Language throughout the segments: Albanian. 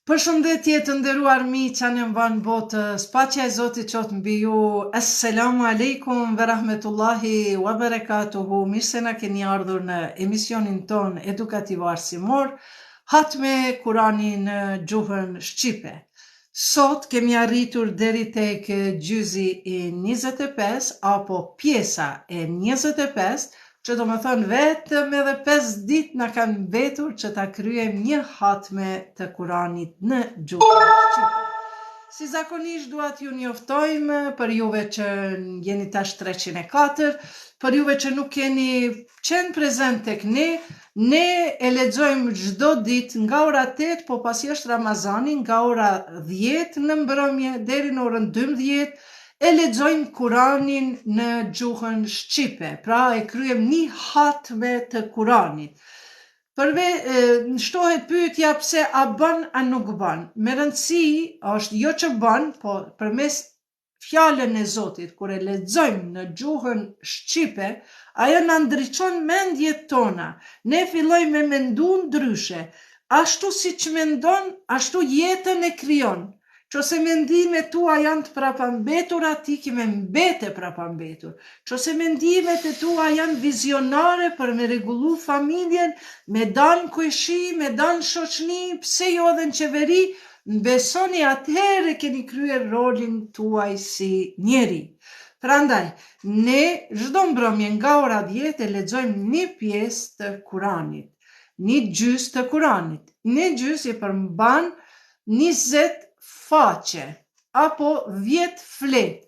Përshëndetje të nderuar miq që në mban botës, paqja e Zotit qoftë mbi ju. Assalamu alaikum wa rahmetullahi wa barakatuhu. Mirë se na keni ardhur në emisionin ton edukativ arsimor, Hatme Kurani në gjuhën shqipe. Sot kemi arritur deri tek gjyzi i 25 apo pjesa e 25, që do më thonë vetëm edhe 5 ditë na kanë mbetur që ta kryejm një hatme të Kuranit në gjuhën shqipe. Si zakonisht dua t'ju njoftojmë, për juve që jeni tash 304, për juve që nuk keni qenë prezent tek ne e lexojmë çdo ditë nga ora 8, po pasi është Ramazani, nga ora 10 në mbrëmje deri në orën 12, e lexojmë Kuranin në gjuhën shqipe. Pra e kryem një hatme të Kuranit. Shtohet pyetja pse a bën a nuk bën. Me rëndësi është jo që bën, po përmes fjalën e Zotit, kur e lexojmë në gjuhën shqipe, ajo na ndriçon mendjet tona. Ne fillojmë me mendu ndryshe. Ashtu siç mendon, ashtu jetën e krijon. Qose mendimet tua janë të prapambetura, ti ki me mbete prapambetur. Qose mendimet e tua janë vizionare për me rregullu familjen, me danë kueshi, me danë shoqni, pse jo edhe në qeveri, besoni atëherë keni kryer rolin tuaj si njeri. Prandaj, ne çdo mbrëmje nga ora 10 e lexojmë një pjesë të Kuranit, një gjys të Kuranit. Një gjys i përmban 20 faqe apo 10 flet.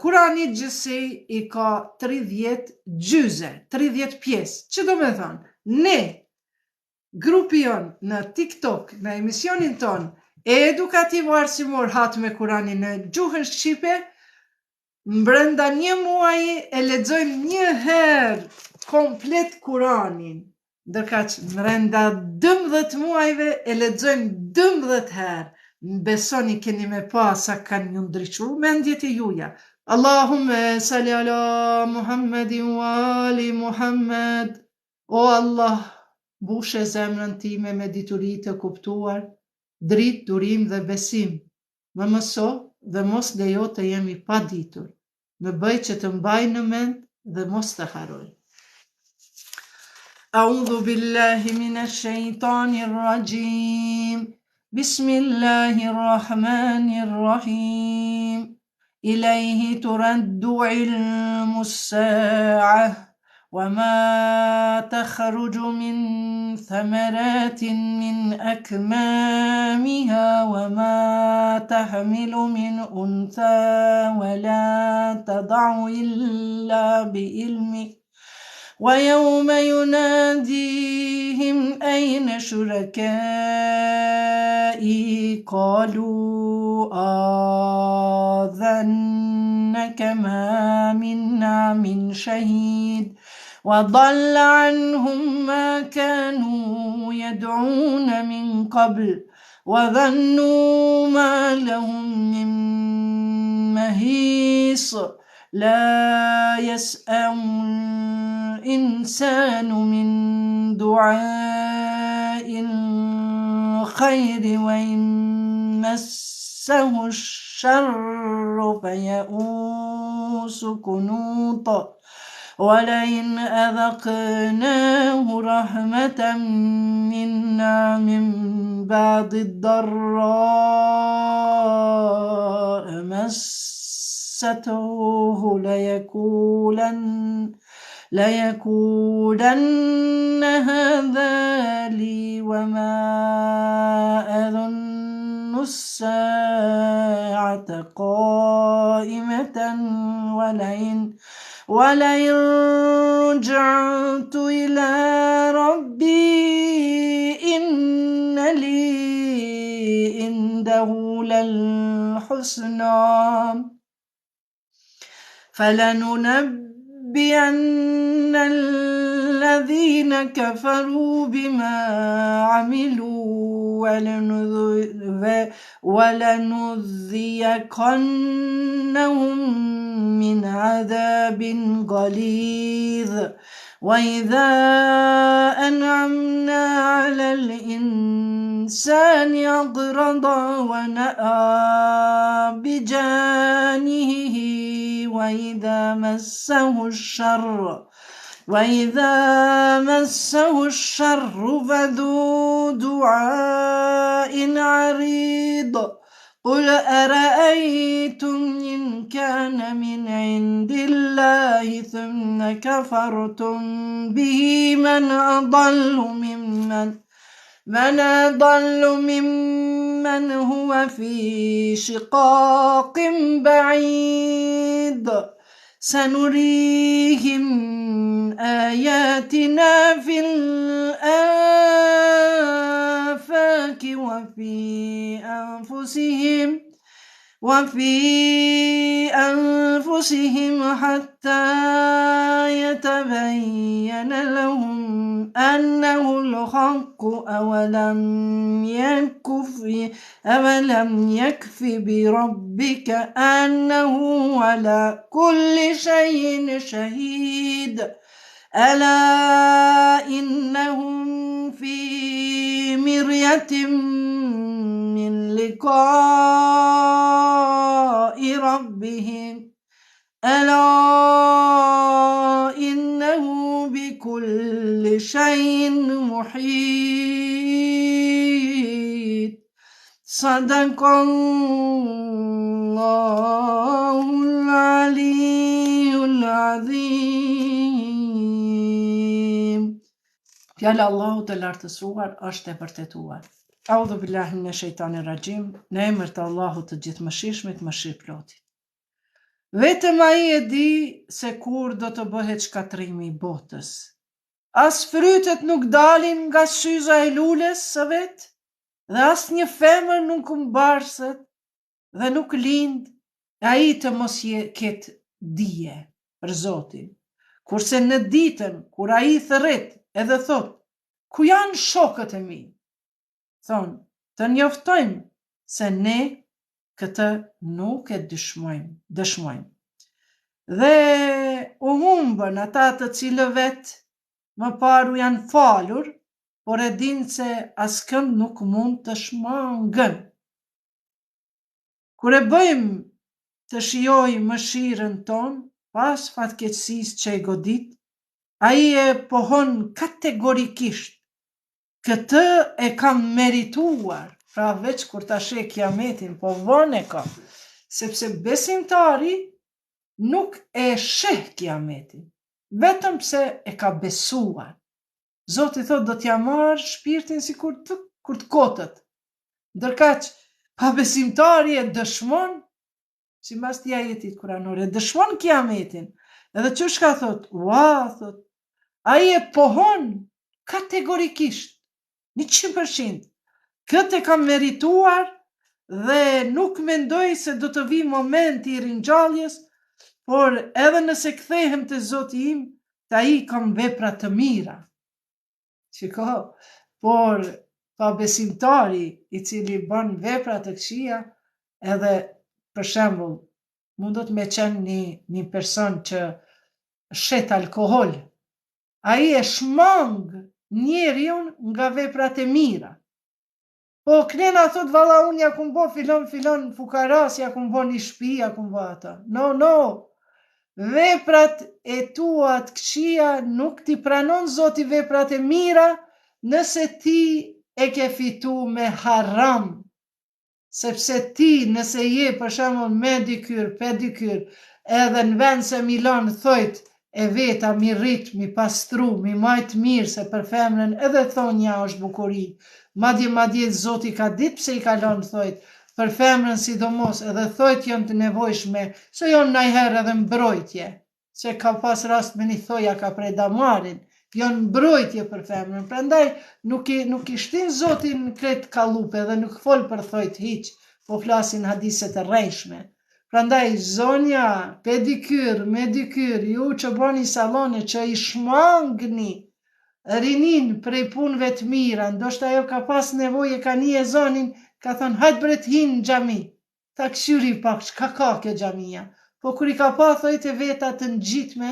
Kurani gjithsej i ka 30 gjyze, 30 pjesë. Që do me thonë, ne, grupi jon në TikTok, në emisionin ton, edukativ arsimor Hatme Kurani në gjuhën shqipe, brenda një muaji e lexojmë një herë komplet Kuranin. Ndërka që brenda 12 muajve e lexojmë 12 herë. Besoni keni me pa sa kanë një ndryqu mendjet e juja. Allahumme salli ala Muhammedin wa ali Muhammed. O Allah, bushe zemrën time me dituri të kuptuar, dritë, durim dhe besim. Më mëso dhe mos lejo të jemi pa ditur. Më bëj që të mbaj në mend dhe mos të haroj. A'udhu billahi minash shaitanir rajim. بسم الله الرحمن الرحيم إليه ترد علم الساعة وما تخرج من ثمرات من أكمامها وما تحمل من أنثى ولا تضع إلا بإلمه ويوم يناديهم أين شركائي قالوا آذنك ما منا من شهيد وضل عنهم ما كانوا يدعون من قبل وظنوا ما لهم من محيص لا يسأم الإنسان من دعاء الخير وإن مسه الشر فيئوس كنوط ولئن أذقناه رحمة منا من بعد الضراء مسته ليقولن هذا لي وما أظن الساعة قائمة ولئن رجعت إلى ربي إن لي عنده للحسنى فلننبئن الذين كفروا بما عملوا ولنذيقنهم من عذاب غليظ وإذا أنعمنا على الإنسان أعرض ونأى بجانبه وإذا مسه الشر فذو دعاء عريض قل أرأيتم إن كان من عند الله ثم كفرتم به من أضل ممن هو في شقاق بعيد سنريهم آياتنا في الآفاق وفي أنفسهم حتى يتبين لهم أنه الحق أولم يكف بربك أنه على كل شيء شهيد ألا إنهم في مرية من لقاء ربهم ألا إنه بكل شيء محيط صدق الله العلي العظيم. Fjala Allahut të lartësuar është e vërtetuar. Audhu billahi minash shaitanir rajim, në emër të Allahut të gjithëmëshirshmit, mëshirëplotit. Vetëm ai e di se kur do të bëhet shkatrimi i botës. As frytet nuk dalin nga syza e lules së vet, dhe as një femër nuk mbarset dhe nuk lind, ai të mos ketë dije për Zotin. Kurse në ditën kur ai thërret edhe thot, ku janë shokët e mi? Thonë, të njoftojmë se ne këtë nuk e dëshmojmë. Dhe u humbën ata të cilëve vetë më paru janë falur, por e dinë se askënd nuk mund të shmangën. Kur e bëjmë të shijojmë mëshirën tonë, pas fatkeqësisë që e godit, ai e pohon kategorikisht. Këtë e kam merituar, pra veç kur ta sheh kiametin, po vonë e ka, sepse besimtari nuk e sheh kiametin, vetëm pse e ka besuar. Zoti thot do t'ja marr shpirtin sikur kur të kotët. Ndërkaq pa besimtari e dëshmon, sipas këtij ajetit kuranore, dëshmon kiametin. Edhe çush ka thot, thot, ai e pohon kategorikisht 100%. Këtë e kam merituar dhe nuk mendoj se do të vi momenti i ringjalljes, por edhe nëse kthehem te Zoti im, te ai kam vepra të mira. Shiko, por pa besimtari i cili bën vepra të këqija, edhe për shembull, mundot me qenë një person që shet alkohol, ai e shmang njeriun nga veprat e mira. Po knena thot valla unë ja kum bo filon fukaras, ja kum bo një shtëpi, ja kum bo ata. No. Veprat e tua të këqija nuk ti pranon Zoti veprat e mira nëse ti e ke fitu me haram. Sepse ti nëse je për shembull medikyr, pedikyr, edhe në vend se mi lën thojt e veta mi rrit, mi pastru, mi majt mirë, se për femrën edhe thonja është bukuri. Madje Zoti ka ditë pse i ka lënë thojt, për femrën sidomos, edhe thojt janë të nevojshme, se janë najherë edhe mbrojtje, se ka pas rast me një thoja ka prej damarin, janë mbrojtje për femrën, prandaj nuk i shtin Zotin kret kallupe dhe nuk fol për thojt hiq, po flasin hadiset e rrejshme. Prandaj zonja, pedikyr, medikyr, ju që bani salone që i shmangni rinin prej punëve të mira, ndoshta ajo ka pas nevojë, ka një e zonin, ka thonë hajt bre të hinë në xhami. Ta këshyri pak, çka ka kjo xhamia? Po kur I ka pa thojt e veta të ngjitme,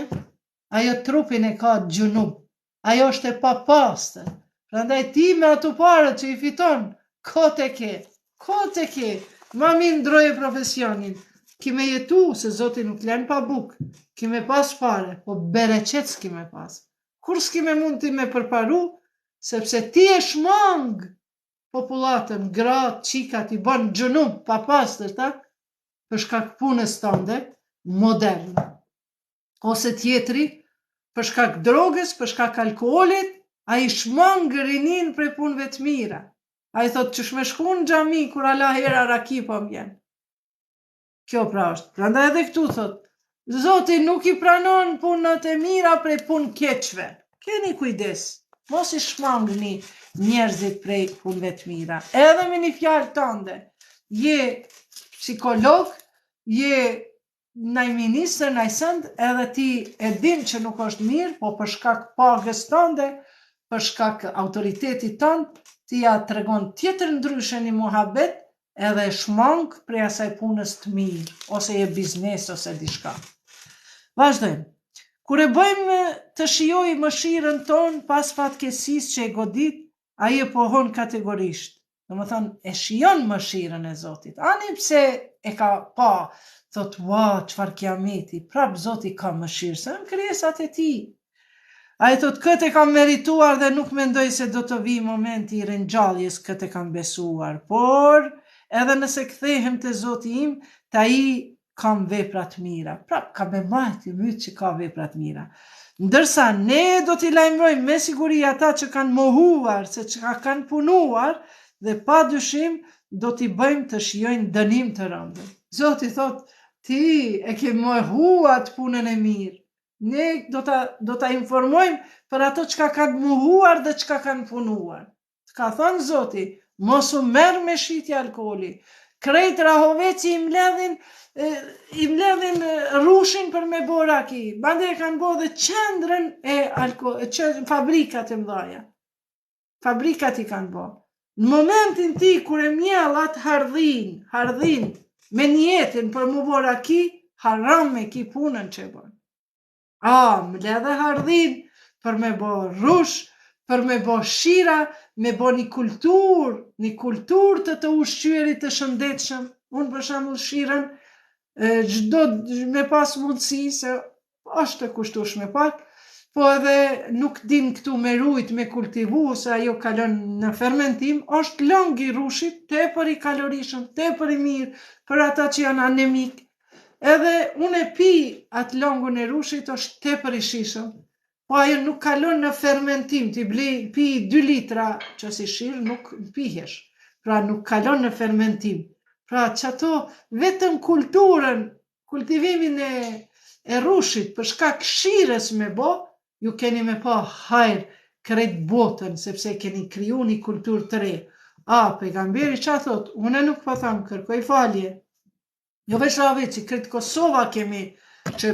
ajo trupin e ka gjunum. Ajo është e papastër. Prandaj ti me ato parë që I fiton, kote ke. Ma mirë ndroje profesionin. Ki me jetu, se Zoti nuk lën pa buk. Ki me pas pare, po bereqet s'ki me pas. Kur s'ki me mund ti me përparu, sepse ti e shmang popullatën, gratë, qikat, I bën gjunum, papastër ta, për shkak punës tënde, moderne. Ose tjetri, për shkak drogës, për shkak alkoolit, ai shmang rinin prej punëve të mira. Ai thot që shme shku në xhami kur ala hera raki po m'jen. Kjo pra është. Prandaj edhe këtu thot, Zoti nuk I pranon punët e mira prej punë keqve. Keni kujdes. Mos I shmangni njerëzit prej punëve të mira. Edhe me një fjalë tënde, je psikolog, je naj ministër, naj sënd, edhe ti e din që nuk është mirë, po për shkak pagës tënde, për shkak autoritetit tënd, ti ja tregon tjetër ndryshe një muhabet, edhe shmang prej asaj punës të mirë, ose je biznes, ose diçka. Vazhdojmë. Kur e bëjmë të shijoj mëshirën tonë pas fatkeqësisë që e godit, ai e pohon kategorisht. Domethënë e shijon mëshirën e Zotit. Ani pse e ka pa, thot, "Ua, çfarë kiameti, prap Zoti ka mëshirë, se janë krijesat e tij." Ai thot, "Këtë e kam merituar dhe nuk mendoj se do të vi momenti I ringjalljes, këtë e kam besuar, por edhe nëse kthehem te Zoti im, te ai kam vepra të mira." Prap ka me majtë mytë që ka vepra të mira. Ndërsa ne do t'i lajmërojmë me siguri ata që kanë mohuar, se që kanë punuar, dhe pa dyshim do t'i bëjmë të shijojnë dënim të rëndë. Zoti thot, ti e ke mohuar punën e mirë. Ne do ta informojmë për ato që kanë mohuar dhe që kanë punuar. Ka thënë Zoti, mos u merr me shitje alkooli. Krejt rahoveci I mledhin rushin për me bo raki. Bande e kanë bo dhe qendrën e fabrikat e mdhaja. Fabrikat I kanë bo. Në momentin ti kur e mjellat hardhin, me njetin për mu bo raki, haram me ki punën që bon. Mledhe hardhin për me bo rush, për me bo shira, me bo një kultur të ushqyerit të shëndetshëm. Unë për shembull shiren, çdo me pas mundësi, se është të kushtueshme pak, po edhe nuk din këtu me rujt, me kultivu, se ajo kalon në fermentim, është long I rushit, tepër I kalorishëm, tepër I mirë, për ata që janë anemik. Edhe unë e pi atë longun e rushit, është tepër I shishëm, po ajo nuk kalon në fermentim, ti pi 2 litra që si shirë, nuk pihesh, pra nuk kalon në fermentim. Pra që ato vetëm kultivimin e rushit për shkak shires me bo, ju keni me pa hajrë krejt botën, sepse keni kriju një kultur të re. Pejgamberi që thot, une nuk po tham, kërkoj falje. Jo veç Raveci, krejt Kosova kemi që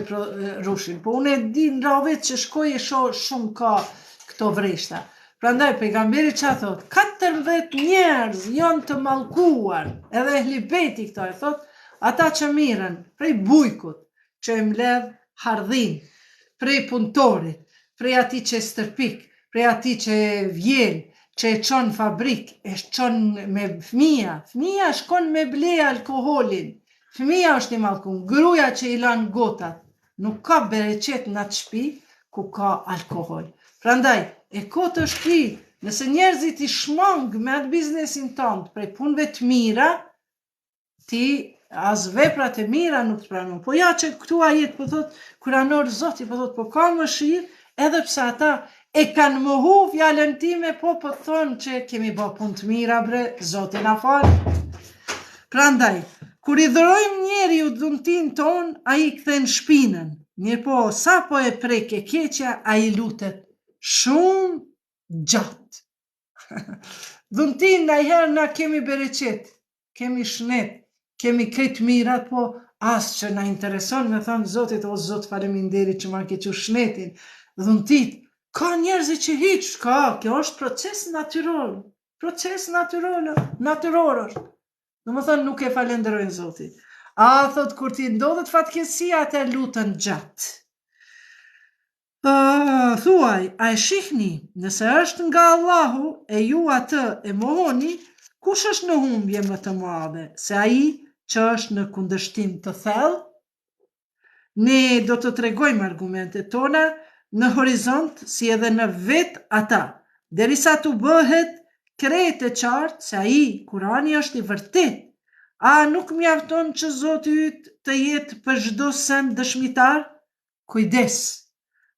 rushin, po une di në Ravec që shkoj e shumë ka këto vreshta. Prandaj pejgamberi që thot, 14 njerëz janë të mallkuar, edhe Ehlibeti këta e thot, ata që miren prej bujkut, që e mbledh hardhin, prej punëtorit, prej ati që e stërpik, prej ati që e vjen, që e çon fabrik, e çon me fëmija shkon me ble alkoholin, fëmija është I mallkuar, gruaja që I lan gotat, nuk ka bereqet në atë shtëpi ku ka alkohol. Prandaj, e kotë është ti, nëse njerëzit I shmang me atë biznesin tënd prej punëve të mira, ti as veprat e mira nuk të pranon. Po ja që këtu ajet po thot, kuranor Zoti po thot, po ka mëshirë, edhe pse ata e kanë mohu fjalën time, po thonë që kemi bë punë të mira bre, Zoti na fal. Prandaj, kur I dhurojmë njeriu dhuntin ton, ai kthen shpinën. Mirë po, sa po e prek e keqja, ai lutet shumë gjatë. Dhuntin najherë na kemi bereqet, kemi shnet, kemi këtë mirat, po asë që na intereson me thonë Zotit, o Zot faleminderit që ma ke që shnetin, dhuntit, Ka njerëzi që hiç, kjo është proces natyror është. Domethënë nuk e falenderojnë Zotin. Thot kur ti ndodhet fatkeqësia atë lutën gjatë. Thuaj, a e shihni, nëse është nga Allahu e ju atë e mohoni, kush është në humbje më të madhe, se ai që është në kundërshtim të thellë? Ne do të tregojmë argumentet tona në horizont si edhe në vetë ata, derisa tu bëhet krejt e qartë se ai, Kurani është i vërtet. A nuk mjafton që Zoti yt të jetë për çdo send dëshmitar? Kujdes.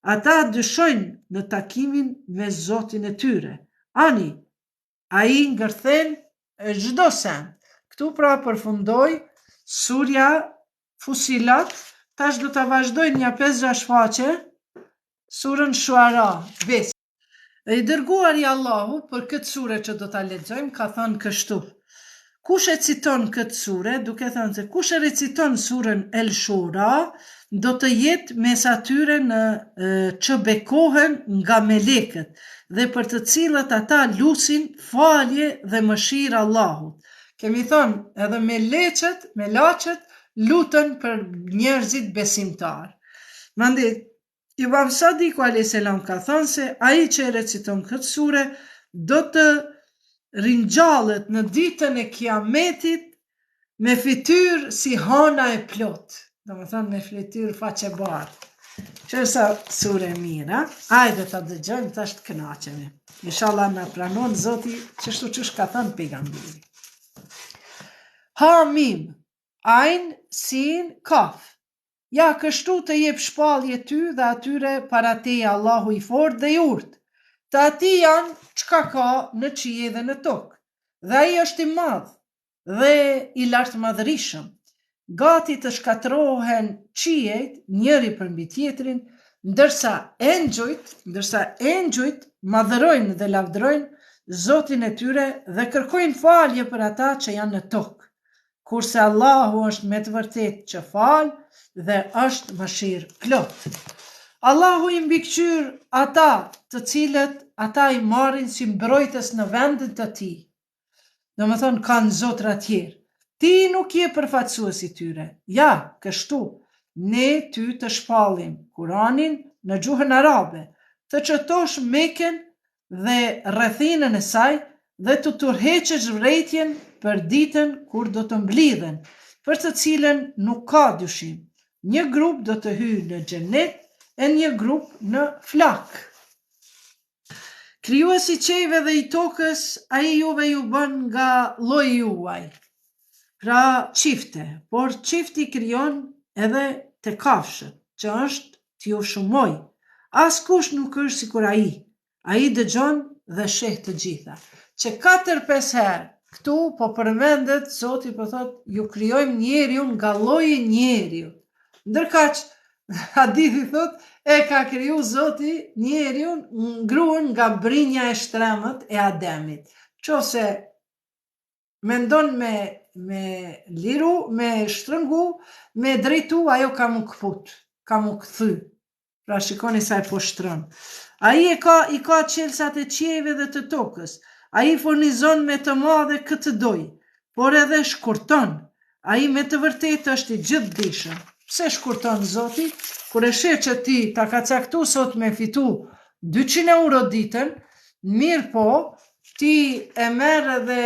Ata dyshojnë në takimin me Zotin e tyre. Ani, ai ngërthen çdo send. Këtu pra përfundoi surja Fusilat. Tash do ta vazhdoj një 5-6 faqe surën Shuara. I dërguari i Allahut për këtë sure që do ta lexojmë ka thënë kështu: kush e citon këtë sure, duke thënë se kush e reciton surën El Shura, do të jetë mes atyre që bekohen nga melekët dhe për të cilët ata lusin falje dhe mëshirë Allahut. Kemi thënë edhe melaqet lutën për njerëzit besimtar. Mandej Imam Sadiku a.s. ka thënë se ai që e reciton këtë sure do të rinjallet në ditën e Kiametit me fytyrë si hana e plot. Domethënë me fytyrë faqe bardhë. Çfarë sure mira? Hajde ta dëgjojmë tash të kënaqemi. Inshallah na pranon Zoti çështu ç'është ka thënë pejgamberi. Hamim, Ain, Sin, Kaf. Ja, kështu të jep shpallje ty dhe atyre para teje Allahu i fortë dhe i urtë. Të atij janë çka ka në qije dhe në tokë. Dhe ai është i madh dhe i lartëmadhërisëm. Gati të shkatërrohen qiejt njëri përmbi tjetrin, ndërsa engjujt madhërojnë dhe lavdrojnë Zotin e tyre dhe kërkojnë falje për ata që janë në tokë. Kurse Allahu është me të vërtetë që fal dhe është mëshirë plot. Allahu i mbikëqyr ata të cilët ata i marrin si mbrojtës në vendin të tij. Domethënë kanë zotra tjerë. Ti nuk je përfaqësues i tyre. Ja, kështu ne ty të shpallim Kuranin në gjuhën arabe, të çetosh Mekën dhe rrethinën e saj dhe të tërheqësh vërejtjen për ditën kur do të mblidhen, për të cilën nuk ka dyshim. Një grup do të hyjë në xhenet e një grup në flak. Krijuesi i qiejve dhe i tokës, ai juve ju bën nga lloji juaj. Pra çifte, por çifti krijon edhe të kafshët, që është t'ju shumoj. Askush nuk është sikur ai. Ai dëgjon dhe sheh të gjitha. Që 4-5 herë këtu po përmendet Zoti po thot ju krijojmë njeriu nga lloji njeriu. Ndërkaq hadithi thot e ka kriju Zoti njeriu ngruan nga brinja e shtremët e Ademit. Qose mendon me liru, me shtrëngu, me drejtu, ajo ka mu këput, ka mu këthy. Pra shikoni sa e po shtron. Ai i ka qelsat e qiejve dhe të tokës. Ai furnizon me të madhe këtë doj, por edhe shkurton. Ai me të vërtetë është i gjithdijshëm. Pse shkurton Zoti? Kur e sheh që ti ta ka caktu sot me fitu 200 euro ditën, mirë po, ti e merr dhe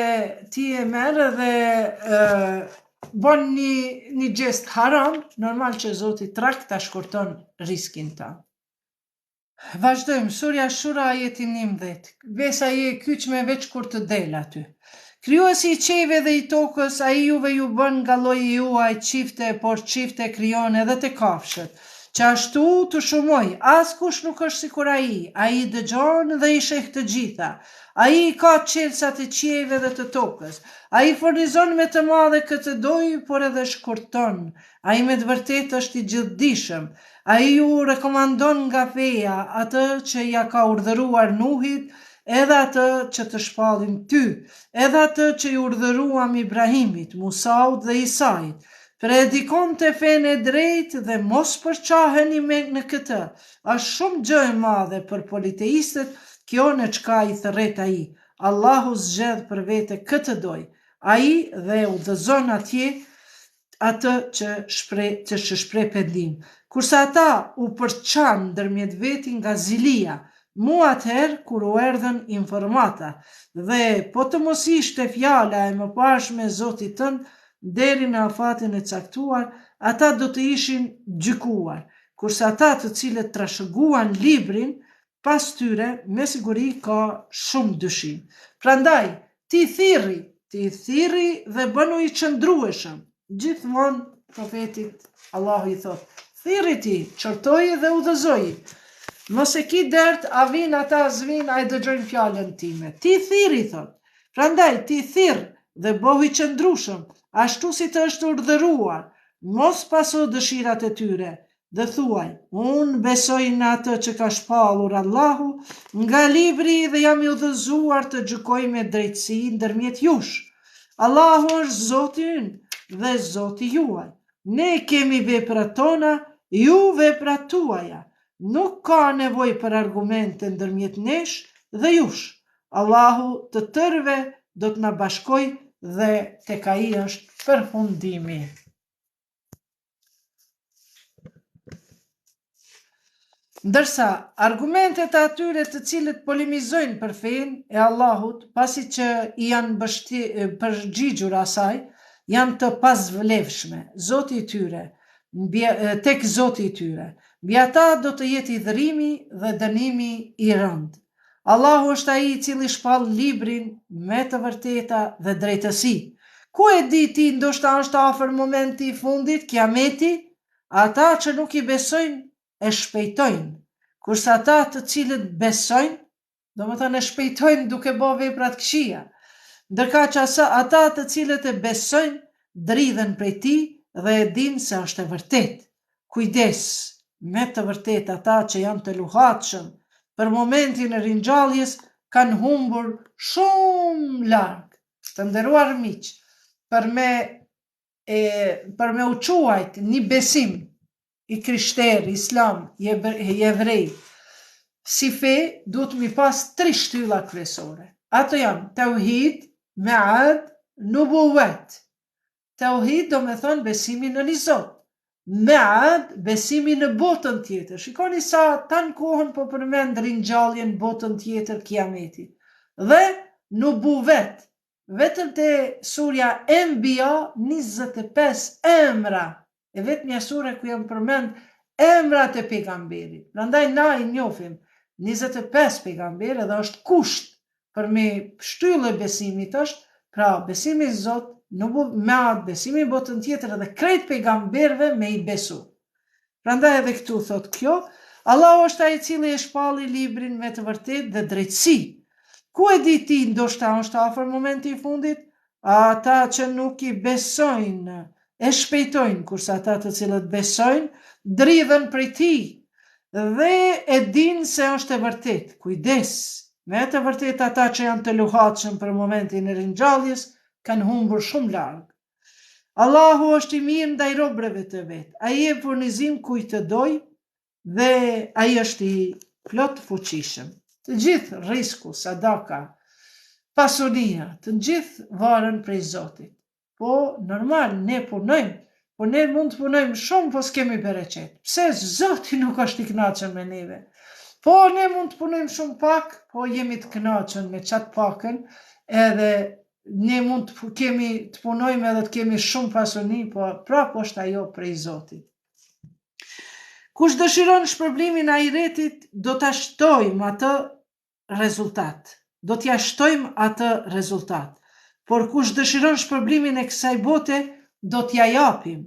bën një gjest haram, normal që Zoti trak ta shkurton riskin ta. Vazhdojmë, surja Shura ajeti 19. Besa je kyçme veç kur të del aty. Krijuesi i qiejve dhe i tokës, ai juve ju bën nga lloji juaj çifte, por çifte krijon edhe të kafshët. Që ashtu të shumoj, askush nuk është sikur ai dëgjon dhe i sheh të gjitha. Ai ka qelsat e qiejve dhe të tokës. Ai furnizon me të madhe këtë doj, por edhe shkurton. Ai me të vërtetë është i gjithdijshëm. Ai ju rekomandon nga feja atë që ja ka urdhëruar Nuhit, edhe atë që të shpallim ty, edhe atë që i urdhëruam Ibrahimit, Musaut dhe Isait, predikon të fenë e drejtë dhe mos përqaheni në këtë. Është shumë gjë e madhe për politeistët kjo në çka i thërret ai. Allahu zgjedh për vete këtë doj. Ai dhe udhëzon atë që shpreh pendim. Kurse ata u përçan ndërmjet veti nga zilia, mu atëherë kur u erdhën informata, dhe po të mos ishte fjala e mëparshme e Zotit tënd deri në afatin e caktuar, ata do të ishin gjykuar, kurse ata të cilët trashëguan librin, pas tyre me siguri ka shumë dyshim. Prandaj, ti thirri dhe bënu i qëndrueshëm. Gjithmonë profetit Allahu i thot, thirri ti, çortoji dhe udhëzoji. Mos e ki dert, a vin ata zvin, a e dëgjojnë fjalën time. Ti thirri, thot. Prandaj, ti thirr dhe bëhu i qëndrueshëm, ashtu si të është urdhëruar. Mos paso dëshirat e tyre, dhe thuaj, unë besoj në atë që ka shpallur Allahu nga libri dhe jam i udhëzuar të gjykoj me drejtësi ndërmjet jush. Allahu është Zoti ynë dhe Zoti juaj. Ne kemi veprat tona, ju veprat tuaja. Nuk ka nevojë për argumente ndërmjet nesh dhe jush. Allahu të tërve do të na bashkoj dhe tek ai është përfundimi. Ndërsa argumentet e atyre të cilët polemizojnë për fenë e Allahut, pasi që i janë përgjigjur asaj, janë të pasvlefshme. Zoti i tyre, tek Zoti i tyre, mbi ata do të jetë idhërimi dhe dënimi i rëndë. Allahu është ai i cili shpall librin me të vërteta dhe drejtësi. Ku e di ti, ndoshta është afër momenti i fundit, kiameti? Ata që nuk i besojnë e shpejtojnë, kurse ata të cilët besojnë, domethënë e shpejtojnë duke bërë vepra të këqija. Ndërka që ata të cilët e besojnë, dridhen prej tij dhe e dinë se është e vërtet. Kujdes, me të vërtet ata që janë të luhatshëm për momentin e ringjalljes kanë humbur shumë larg. Të nderuar miq, për me u quajt një besim i krishterë, islam, jevrej, si fe, duhet mi pas 3 shtylla kryesore. Ato janë tauhid, me'ad, nubuwet. Tauhid do me thonë besimi në një Zot. Me'ad, besimi në botën tjetër. Shikoni sa tanë kohën po përmend ringjalljen botën tjetër kiametit. Dhe nubuwet. Vetëm te surja Enbiya 25 emra. E vetëmja sure ku janë përmend emrat e pejgamberit. Prandaj na i njohim 25 pejgamberë dhe është kusht për me shtyllë besimit është, pra besimi në Zot, me'ad, besimi në botën tjetër dhe krejt pejgamberëve me i besu. Prandaj edhe këtu thot kjo, Allahu është ai i cili e shpalli librin me të vërtetë dhe drejtësi. Ku e di ti, ndoshta është afër momenti i fundit? Ata që nuk i besojnë e shpejtojnë, kurse ata të cilët besojnë, dridhen prej tij dhe e dinë se është e vërtet. Kujdes, me të vërtet ata që janë të luhatshëm për momentin e ringjalljes, kanë humbur shumë larg. Allahu është i mirë ndaj robreve të vet. Ai e furnizim kujt të doj dhe ai është i plot fuqishëm. Të gjithë risku, sadaka, pasunia, të gjithë varen prej Zotit. Po, normal, ne punojmë, po ne mund të punojmë shumë, po s'kemi bereqet. Pse Zoti nuk është i kënaqur me neve? Po, ne mund të punojmë shumë pak, po jemi të kënaqur me qatë pakën, edhe ne mund të punojmë edhe të kemi shumë pasuni, po prapë është ajo prej Zotit. Kush dëshiron shpërblimin e ahiretit, do ta shtojmë atë rezultat. Do t'ja shtojmë atë rezultat. Por kush dëshiron shpërblimin e kësaj bote, do t'ja japim.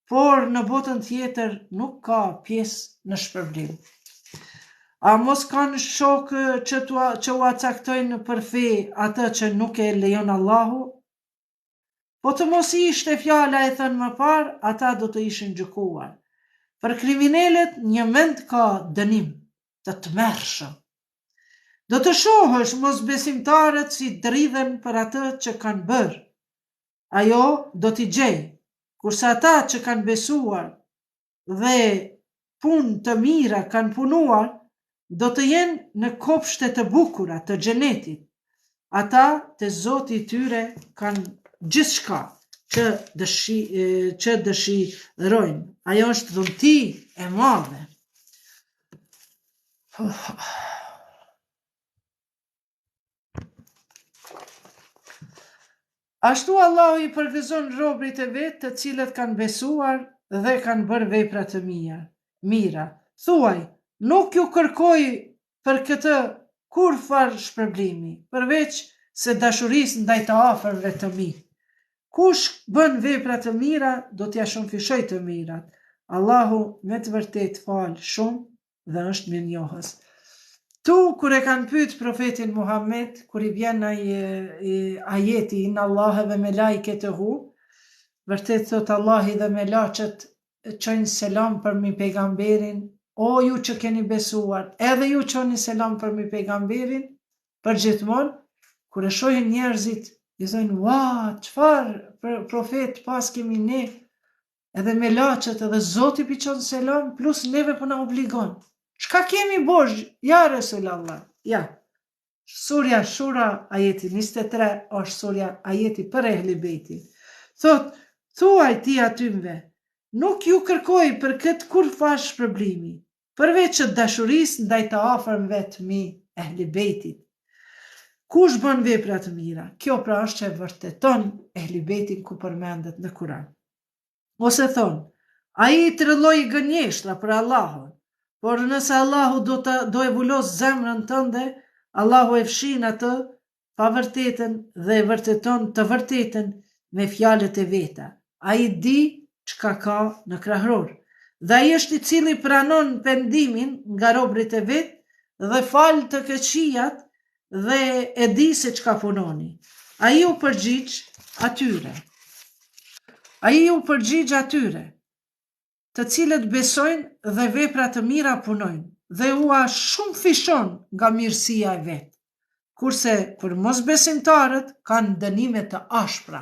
Por në botën tjetër nuk ka pjesë në shpërblim. A mos kanë shokë që u acaktojnë për fe atë që nuk e lejon Allahu? Po të mos ishte fjala e thënë më parë, ata do të ishin gjykuar. Për kriminalet një mend ka dënim të tmerrshëm. Do të shohësh mosbesimtarët si dridhen për atë që kanë bërë. Ajo do t'i gjej, kurse ata që kanë besuar dhe punë të mira kanë punuar, do të jenë në kopshte të bukura të xhenetit. Ata te Zoti i tyre kanë gjithçka që dëshirojnë. Ajo është dhunti e madhe. Ashtu Allahu i përgëzon robërit e vet të cilët kanë besuar dhe kanë bërë vepra të mira. Thuaj, nuk ju kërkoj për këtë kur farë shpërblimi, përveç se dashurisë ndaj të afërmve të mi. Kush bën vepra të mira, do t'ja shumëfishoj të mirat. Allahu me të vërtet falë shumë dhe është mirënjohës. Tu, kur e kanë pyet profetin Muhammed, kur i vjen ajeti inna Allahe dhe me lajketehu, vërtet thot Allahi dhe me laqet qojnë selam për mi pejgamberin, o ju që keni besuar, edhe ju qojnë selam për mi pejgamberin, për gjithmonë, kur e shohin njerëzit, i thojnë, ua, qfar profet pas kemi ne, edhe me laqet edhe Zoti pi qonë selam, plus neve për na obligon. Çka kemi bosh, ja Resulallah, ja. Surja Shura, ajeti 23, është surja ajeti për ehli bejti. Thot, thuaj ti atymve, nuk ju kërkoj për këtë kur fash shpërblimi, përveç që dashuris ndaj të afërmve të mi ehli bejtit. Kush bën vepra të mira? Kjo pra është që vërteton ehli bejtin ku përmendet në Kur'an. Ose thon, ai tërlloi gënjeshtra për Allahun, por nëse Allahu do e vulos zemrën tënde, Allahu e fshin atë pa vërtetën dhe e vërteton të vërtetën me fjalët e veta. Ai di çka ka në krahror. Dhe ai është i cili pranon pendimin nga robërit e vet dhe fal të keqijat dhe e di se çka punoni. Ai u përgjigj atyre të cilët besojnë dhe vepra të mira punojnë, dhe ua shumë fishon nga mirësia e vet. Kurse për mosbesimtarët kanë dënime të ashpra,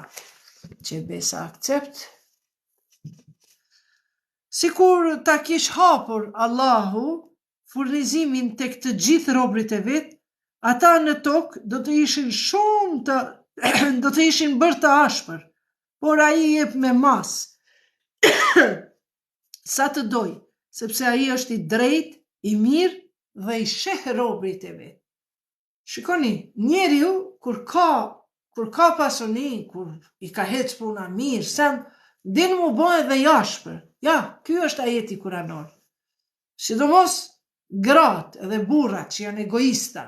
që besa akcept. Sikur ta kish hapur Allahu furnizimin tek të gjithë robërit e vet, ata në tokë do të ishin bërë të ashpër, por ai jep me mas. Sa të doj, sepse ai është i drejt, i mirë dhe i sheh robërit e vet. Shikoni, njeriu kur ka pasuni, kur i ka hec puna mirë, din mu bë edhe i ashpër. Ja, ky është ajeti kuranor. Sidomos gratë edhe burrat që janë egoista,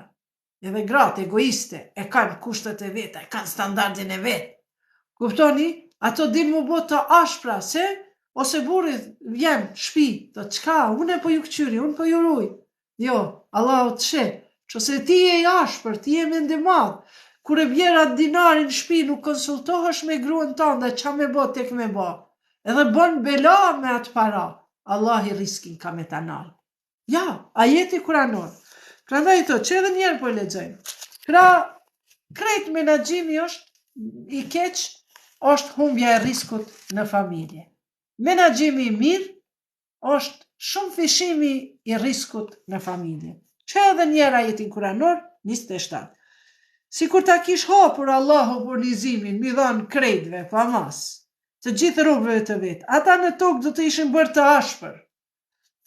edhe gratë egoiste e kanë kushtet e veta, e kanë standardin e vet. Kuptoni? Ato din mu bë të ashpra, ose burri vjen shtëpi, do çka, unë po ju kçyri, unë po ju ruj. Jo, Allahu të sheh, qose ti je i ashpër, ti je mend i madh. Kur e bjera dinarin në shtëpi, nuk konsultohesh me gruan tënde, ç'a me bë tek me bë. Edhe bën bela me atë para. Allah i riskin ka me ta nal. Ja, ajeti kuranor. Prandaj thot, që edhe njerë po e lexojmë. Pra, krejt menaxhimi është i keq, është humbja e riskut në familje. Menaxhimi i mirë është shumë fishimi i riskut në familje. Që edhe njerë ajetin kuranor, 27. Si kur ta kish hapur Allahu furnizimin, mi dhanë krejtve, pa mas, të gjithë robëve të vetë, ata në tokë do të ishin bërë të ashpër.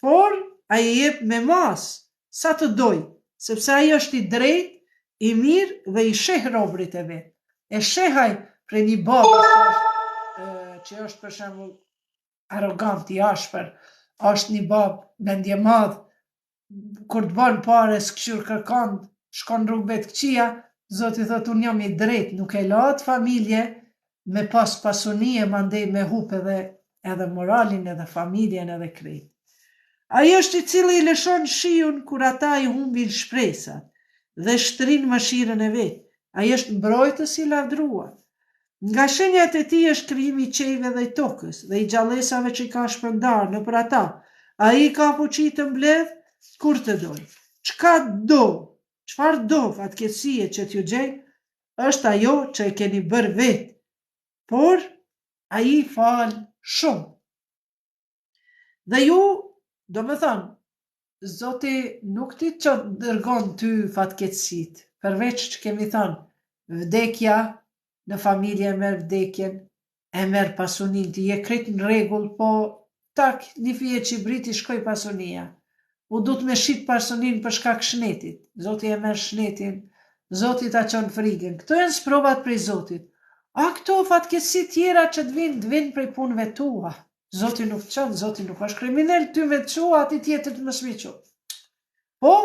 Por, ai jep me mas, sa të doj, sepse ai është i drejt, i mirë dhe i sheh robërit e vetë. E shehaj prej një babës që është për shembull arrogant i ashpër, është një babë mendje madh, kur të bën parë s'kqyr kërkon, shkon rrugëve të këqija, Zoti thot unë jam i drejt, nuk e lahet familje me pas pasuni e mandej me hup edhe moralin, edhe familjen, edhe krejt. Ai është i cili i lëshon shiun kur ata i humbin shpresat dhe shtrin mëshirën e vet. Ai është mbrojtës i lavdruar. Nga shenjat e tij është krijimi i qiejve dhe i tokës dhe i gjallësave që i ka shpërndar nëpër ata. Ai ka fuqi të mbledh kur të doj. Çfarë do fatkeqësie që t'ju gjej, është ajo që e keni bërë vetë. Por ai fal shumë. Dhe ju, do me thënë, Zoti nuk ti që dërgon ty fatkeqësit, përveç që kemi thënë, vdekja në familje e merr vdekjen, e merr pasunin, ti je krejt në rregull, po tak, një fije që i briti shkoj pasunia. U du të me shit pasunin për shkak shnetit. Zoti e merr shnetin, Zoti ta çon frikën. Këto janë sprovat prej Zotit. A këto fatkeqësi tjera që të vinë prej punëve tua. Zoti nuk çon, Zoti nuk është kriminal, ty me të çu, ati tjetër të mos me çu. Po,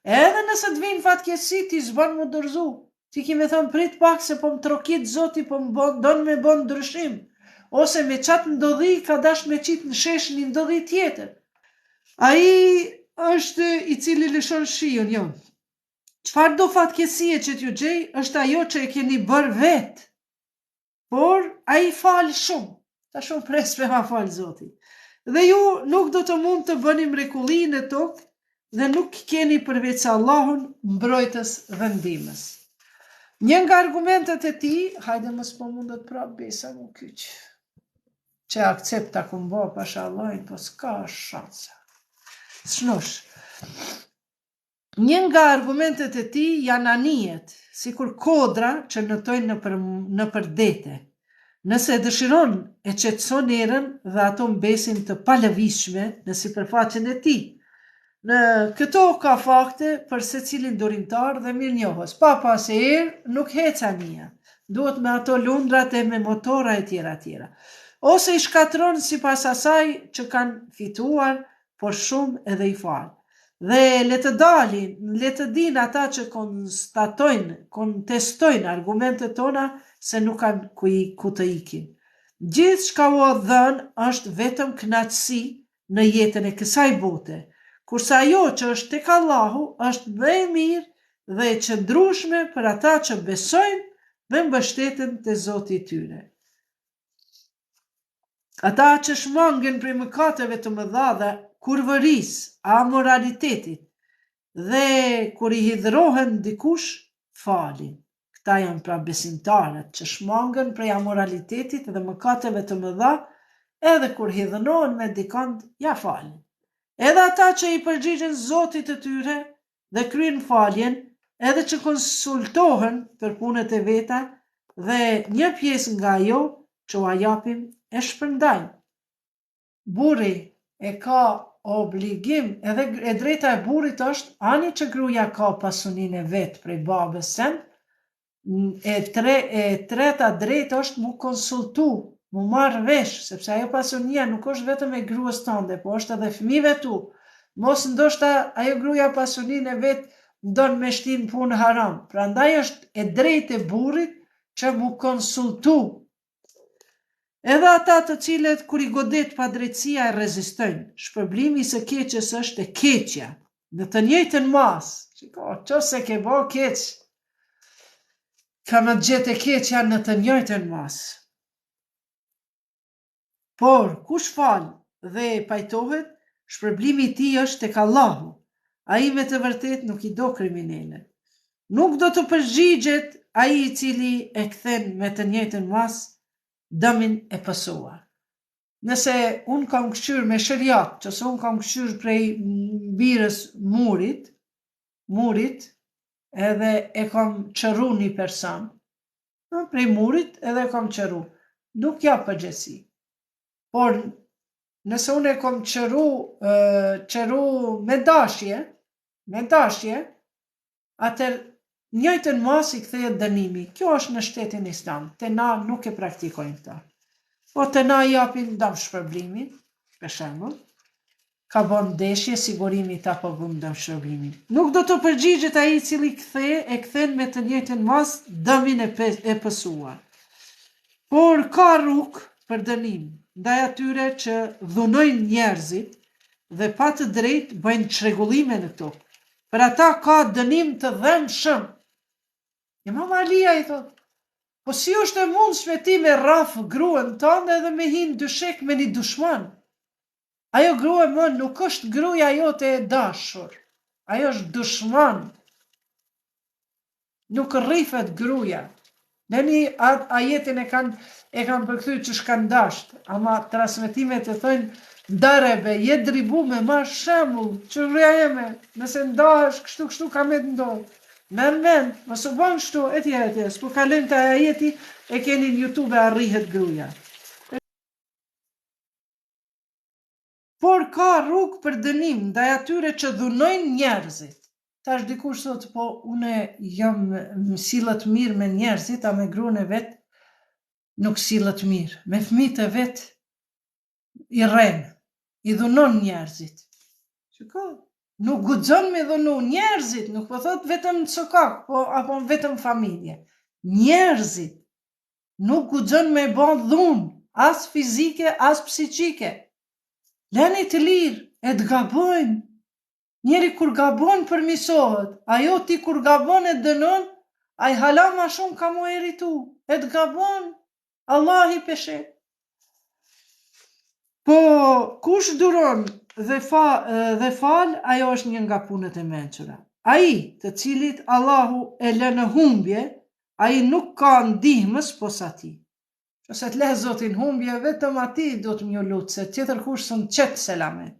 edhe nëse të vinë fatkeqësi, ti s'bën më dorëzu. Ti ki me thënë prit pak se po më trokit Zoti, po më don me bon ndryshim. Ose me qatë ndodhi, ka dash me qitë në shesh një ndodhi tjetër. Ai është i cili lëshon shiun, jo. Çfarë do fatkeqësie që t'ju gjej, është ajo që e keni bërë vetë. Por, ai falë shumë. Ta shumë pres me ma falë Zoti. Dhe ju nuk do të mund të bëni mrekulli në tokë dhe nuk keni përveç Allahun mbrojtës dhe ndihmës. Një nga argumentet e tij, hajde mos po mundet prap besa më kyç. Që akcepta kumbo pasha Allahin, po s'ka shansa. Shnosh. Një nga argumentet e tij janë anijet, sikur kodra që nëtojnë në përdete. Nëse dëshiron e qetëson erën dhe ato mbesin të palëvishme në sipërfaqen e tij. Në këto ka fakte për secilin durimtar dhe mirënjohës. Pa pas erë nuk hec anija. Duhet me ato lundrat e me motora e tjera tjera. Ose i shkatron sipas asaj që kanë fituar, por shumë edhe i falë. Dhe le të dinë ata që kontestojnë argumentet tona se nuk kanë ku të ikin. Gjithë shka u dhënë është vetëm kënaqësi në jetën e kësaj bote, kurse ajo që është tek Allahu është më e mirë dhe e qëndrueshme për ata që besojnë dhe mbështeten te Zoti i tyre. Ata që shmangen prej mëkateve të mëdha dhe kurvërisë, amoralitetit dhe kur i hidhrohen dikush, falin. Këta janë pra besimtarët që shmangen prej amoralitetit dhe mëkateve të mëdha, edhe kur hidhënohen me dikond, ja falin. Edhe ata që i përgjigjen Zotit të tyre dhe kryen faljen, edhe që konsultohen për punët e veta dhe një pjesë nga ajo që u japim e shpërndajnë. Burri e ka obligim, edhe e drejta e burrit është ani që gruaja ka pasuninë e vet prej babës sen, e treta drejtë është mu konsultu, mu marrë vesh, sepse ajo pasunia nuk është vetëm e gruas tënde, po është edhe fëmijëve tu. Mos ndoshta ajo gruaja pasuninë e vet don me shtin punë haram. Prandaj është e drejtë e burrit që mu konsultu. Edhe ata të cilët kur i godet padrejtësia e rezistojnë, shpërblimi së keqes është e keqja, në të njëjtën mas. Shiko, qose ke bo keq, ka më gjetë e keqja në të njëjtën mas. Por, kush falë dhe pajtohet, shpërblimi i tij është tek Allahu. Ai me të vërtet nuk i do kriminalin. Nuk do të përgjigjet ai i cili e kthen me të njëjtën mas dëmin e pësuar. Nëse unë kam këshyr me shëriat, që se unë kam këshyr prej birës murit, edhe e kam qëru një person, prej murit edhe e kam qëru, nuk ja përgjësi. Por nëse unë e kam qëru me dashje, atër njëjtën mas i kthehet dënimi. Kjo është në shtetin islam. Te na nuk e praktikojnë këta. Po te na japin dëm shpërblimin, për shembull, ka bën ndeshje sigurimi ta paguam dëm shpërblimin. Nuk do të përgjigjet ai i cili kthen me të njëjtën mas dëmin e pësuar. Por ka rrugë për dënim ndaj atyre që dhunojnë njerëzit dhe pa të drejtë bëjnë çrregullime në tokë. Për ata ka dënim të dhëmshëm. Imam Alia i thot, po si është e mundshme ti me rraf gruan tënde edhe me hin dyshek me një dushman? Ajo grua më nuk është gruaja jote e dashur. Ajo është dushman. Nuk rrifet gruaja. Leni ajetin e kanë përkthy që shkanë dasht, ama transmetimet e thojnë darebe, yedribume, ma shembull, që rria jeme, nëse ndahesh kështu ka me të ndodhë. Men, mësë bënë shtu, e tjera, s'po kalojmë të ajeti, e keni në YouTube e arrihet gruja. Por ka rrugë për dënim ndaj atyre që dhunojnë njerëzit. Tash dikush thot, po une jam sillet mirë me njerëzit, a me gruan e vet nuk sillet mirë. Me fëmijët e vet i rren, i dhunon njerëzit. Shiko, nuk guxon me dhunu njerëzit, nuk po thot vetëm sokak, po apo vetëm familje. Njerëzit nuk guxon me bë dhunë, as fizike, as psiqike. Leni të lirë, e të gabojnë. Njeri kur gabon përmisohet, ajo ti kur gabon e dënon, a i hala ma shumë ka mu eritu. E të gabon, Allah i peshet. Po, kush duron dhe fal, ajo është një nga punët e mençura. Ai, të cilit Allahu e lë në humbje, ai nuk ka ndihmës posa ti. Ose të lehë Zotin humbje, vetëm ati do të mjë lutë, se tjetër kush së në qetë selamet.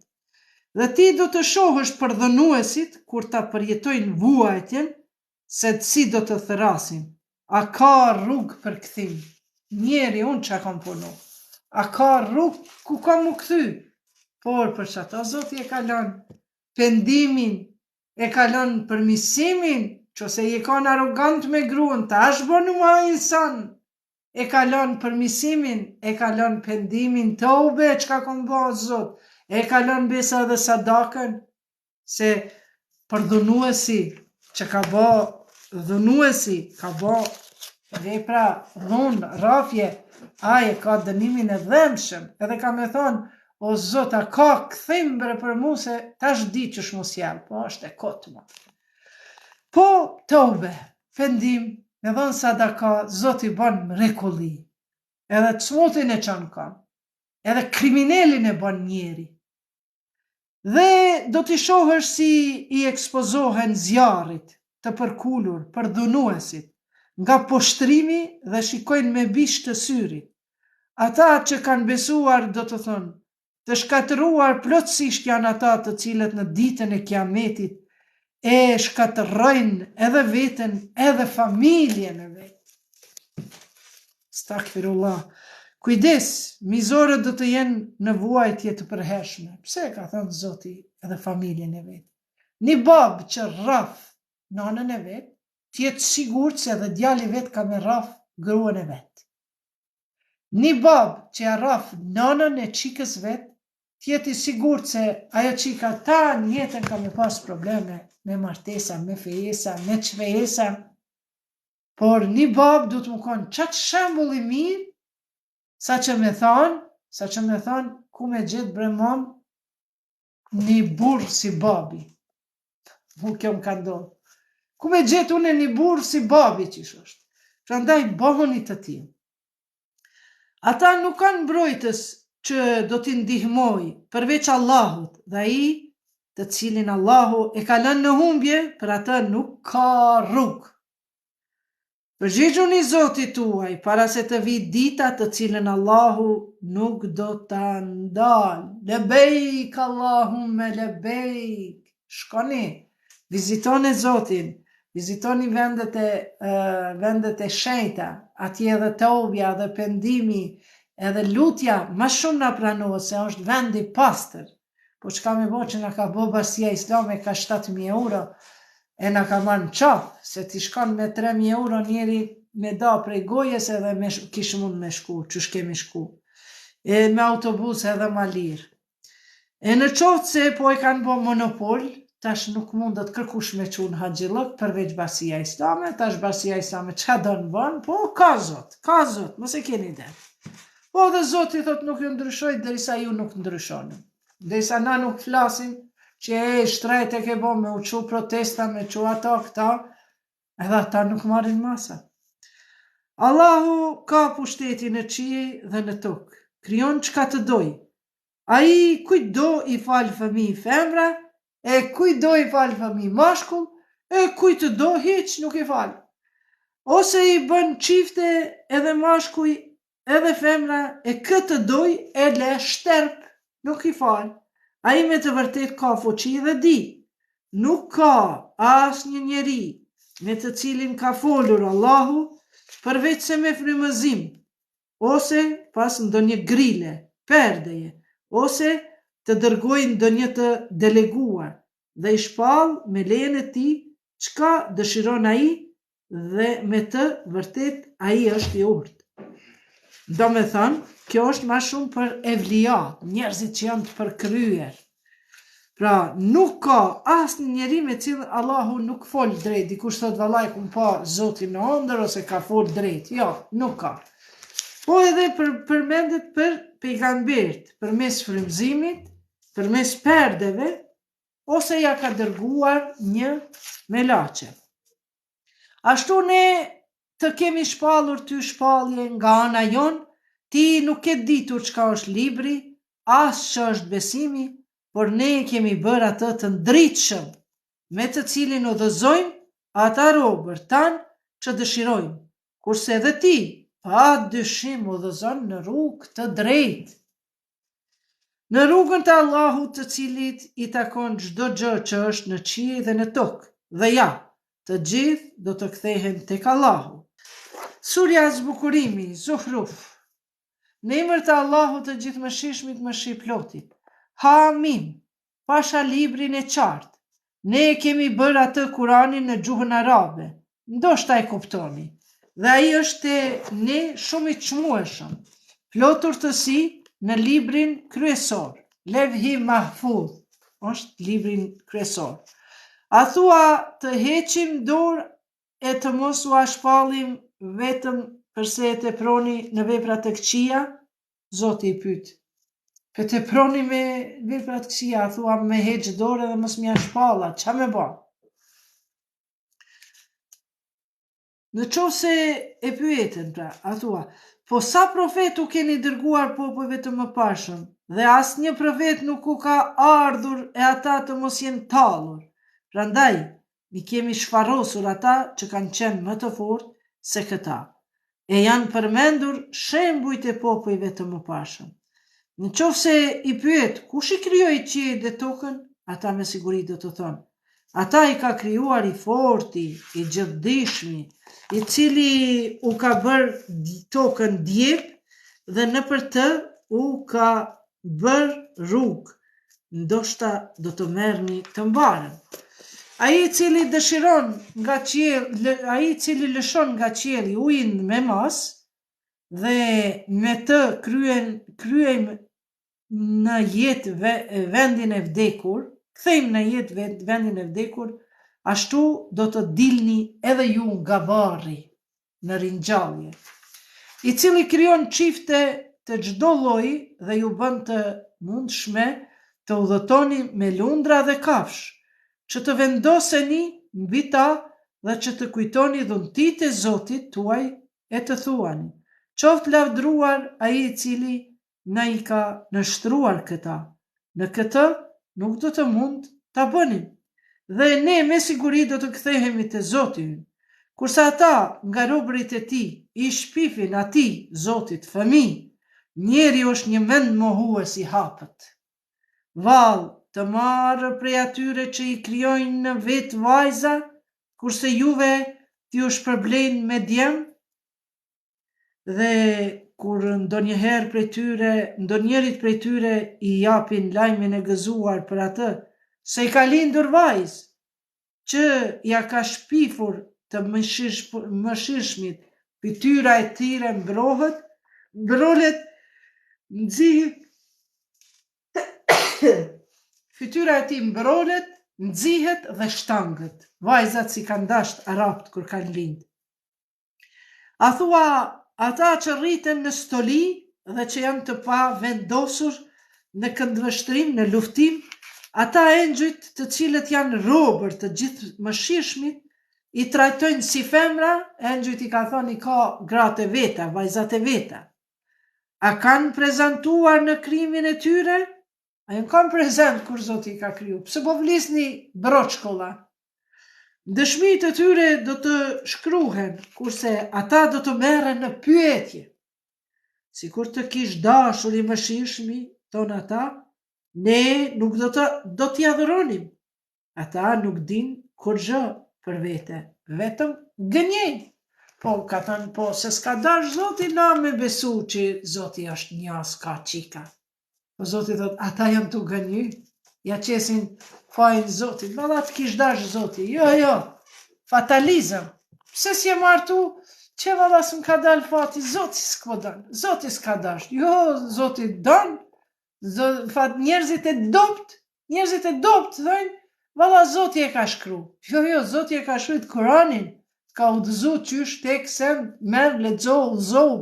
Dhe ti do të shohësh për dhënuesit, kur ta përjetojnë vuajtjen, se të si do të thërasin. A ka rrugë për këthim? Njeri unë që kam punu. A ka rrugë ku kam u këthy? Por për që ato Zoti e kalon pendimin, e kalon përmisimin, që se je kanë arrogant me gruën, ta është bonu ma insan. E kalon përmisimin, e kalon pendimin, të ube, që ka kënë bëhë Zot, e kalon besa dhe sadakën, se për dhunuesi, që ka bëhë dhunuesi, ka bëhë vepra dhunë, rafje, aje ka dënimin e dhemshëm, edhe ka me thonë, o Zot, a ka këthim bre për mu, se tash di që shmu sjallë, po është e kotë mu. Po, të ube, pendim, me dhënë sadaka, Zoti bën mrekulli. Edhe të smutin e qanë ka. Edhe kriminelin e bën njeri. Dhe do t'i shohësh si i ekspozohen zjarit të përkullur për dhunuesit nga poshtrimi dhe shikojnë me bish të syrit. Ata që kanë besuar do të thonë, të shkatëruar plotësisht janë ata të cilët në ditën e kiametit e shkatërrojnë edhe veten, edhe familjen e vetë. Stakfirullah. Kujdes, mizorët do të jenë në vuajtje të përhershme. Pse ka thënë Zoti edhe familjen e vetë? Një babë që rraf nanën e vetë, tjetë sigurt se edhe djali vetë ka me rraf gruan e vetë. Një babë që rraf nanën e qikës vetë, tjeti sigurt se ajo qika ta njetën ka me pas probleme me martesa, me fejesa, me qvejesa, por një babë du të më konë qatë shembull i mirë, sa që me thonë, ku me gjithë bre mam, një burë si babi. Mu kjo më ka ndonë. Ku me gjithë une një burë si babi që është. Prandaj bëhoni të tim. Ata nuk kanë mbrojtës që do t'i ndihmoj përveç Allahut dhe ai të cilin Allahu e ka lënë në humbje, për ata nuk ka rrugë. Përgjigjuni Zotit tuaj para se të vi dita të cilën Allahu nuk do ta ndalë. Lebejk Allahumme lebejk. Shkoni, vizitoni Zotin, vizitoni vendet e shenjta, atje edhe tobja dhe pendimi, edhe lutja, ma shumë na pranohet se është vendi pastër. Po që ka me bo që nga ka bo Basia Islame ka 7.000 euro, e nga ka marrë në qafë, se ti shkon me 3.000 euro njeri me da prej gojes edhe kishë mund me shku, që shkemi shku. E me autobus edhe ma lirë. E në qoftë se po e kanë bo monopol, tash nuk mundet kërkush me qunë haxhillok përveç Basia Islame, tash Basia Islame që do në bënë, po ka Zot, mos e keni ide. Po dhe Zoti thot nuk ju ndryshoj, derisa ju nuk ndryshoni. Derisa na nuk flasim, që shtrejt e ke bo me uqu protesta, me qu ata këta, edhe ata nuk marrin masa. Allahu ka pushtetin në qiej dhe në tokë, kryon çka të doj. Ai kujt do i falë fëmijë femra, e kujt do i falë fëmijë mashkull, e kujt do hiç nuk i falë. ose i bën çifte edhe mashkuj edhe femra e këtë doj e le shterp, nuk i fal. Ai me të vërtet ka fuqi dhe di. Nuk ka asnjë njeri me të cilin ka folur Allahu përveç se me frymëzim, ose pas ndonjë grile, perdeje, ose të dërgojë ndonjë të deleguar dhe i shpall me lejen e tij çka dëshiron ai dhe me të vërtet ai është i urtë. Do me thënë, kjo është ma shumë për evlijat, njerëzit që janë të përkryer. Pra, nuk ka asnjë njeri me cilën Allahu nuk fol drejt. Dikush thot vallai kum pa Zotin në ëndër ose ka fol drejt. Jo, nuk ka. Po edhe përmendet për pejgamberit, përmes frymëzimit, përmes perdeve, ose ja ka dërguar një melaçe. Ashtu ne të kemi shpallur ty shpallje nga ana jon, ti nuk ke ditur çka është libri, as ç'është është besimi, por ne kemi bërë atë të ndritshëm, me të cilin udhëzojmë ata robër tanë që dëshirojmë, kurse edhe ti, pa dyshim udhëzon në rrugë të drejtë. Në rrugën të Allahut, të cilit i takon çdo gjë që është në qiell dhe në tokë, dhe ja, të gjithë do të kthehen tek Allahu. Surja Zbukurimi, Zuhruf. Në emër të Allahut të gjithëmëshirshmit, mëshirëplotit. Hamim, pasha librin e qartë. Ne kemi bërë atë Kuranin në gjuhën arabe. Ndoshta e kuptoni. Dhe ai është ne shumë i çmueshëm, plotur të si në librin kryesor. Levhi Mahfuz është librin kryesor. A thua të heqim dorë e të mos u shpallim vetëm përse e teproni në veprat të këqija? Zoti i pyet. Pe teproni me veprat të këqija, a thua me heq dorë edhe mos m'ja shpalla, ç'a me bë? Në qovë se e pyeten pra, a thua, po sa profetu keni dërguar popujve të mëparshëm, dhe asnjë profet nuk u ka ardhur e ata të mos jenë tallur. Prandaj, mi kemi shfarosur ata që kanë qenë më të fortë se këta, e janë përmendur shembujt e popujve të mëparshëm. Në qovë se i pyet, kush i krijoi qiellin dhe tokën, ata me siguri do të thonë, ata i ka krijuar i forti, i gjithdijshmi, i cili u ka bërë tokën djep dhe nëpër të u ka bërë rrugë. Ndoshta do të merrni të mbarën. Ai i cili dëshiron nga qielli, ai i cili lëshon nga qielli ujin me mas dhe me të kryejmë në jetë vendin e vdekur, kthejmë në jetë vendin e vdekur, ashtu do të dilni edhe ju nga varri në ringjallje, i cili krijon çifte të çdo lloji dhe ju bën të mundshme të udhëtoni me lundra dhe kafsh, që të vendoseni mbi ta dhe që të kujtoni dhuntitë e Zotit tuaj e të thuani, qoftë lavdruar ai i cili na i ka nështruar këta. Në këtë nuk do të mund ta bënim. Dhe ne me siguri do të kthehemi te Zoti ynë. Kurse ata nga robërit e tij i shpifin atij Zotit fëmijë, njeri është një mend mohues i hapët. Vallë, të marrë prej atyre që i krijojnë në vetë vajza, kurse juve t'ju shpërblejnë me djem, dhe kur ndonjëherë ndonjërit prej tyre i japin lajmin e gëzuar për atë se i ka lindur vajzë që ja ka shpifur të mëshirshmit, fytyra e tyre mbrolet, fytyra e tij mbrolet, nxihet dhe shtangët. Vajzat si kanë dasht arapt kur kanë lind. A thua ata që rriten në stoli dhe që janë të pa vendosur në këndvështrim, në luftim, ata engjëjt të cilët janë robër të gjithë mëshirshmit, i trajtojnë si femra, engjëjt i ka thonë i ka gratë e veta, vajzat e veta. A kanë prezantuar në krimin e tyre? A janë kanë prezent kur Zoti i ka kriju? Pse po vlisni broçkolla? Dëshmitë e tyre do të shkruhen, kurse ata do të merren në pyetje. Sikur të kish dashur i mëshirshmi, thon ata, ne nuk do t'i adhuronim. Ata nuk din kur gjë për vete, vetëm gënjejnë. Po, ka thënë, po, se s'ka dash Zoti na me besu që Zoti është një, s'ka qika. Po Zoti thot, ata janë të gënjy, ja qesin fajnë Zotit, ma da të kish dash Zoti. Jo, fatalizëm. Pse si e martu, që valla s'mka dal fati, Zoti s'ko dan, Zoti s'ka dash. Jo, Zoti dan, njerëzit e dopt, thëjnë, valla Zoti e ka shkru. Jo, Zoti e ka shkruajt Kuranin, ka udhëzu qysh tek se merr lexo,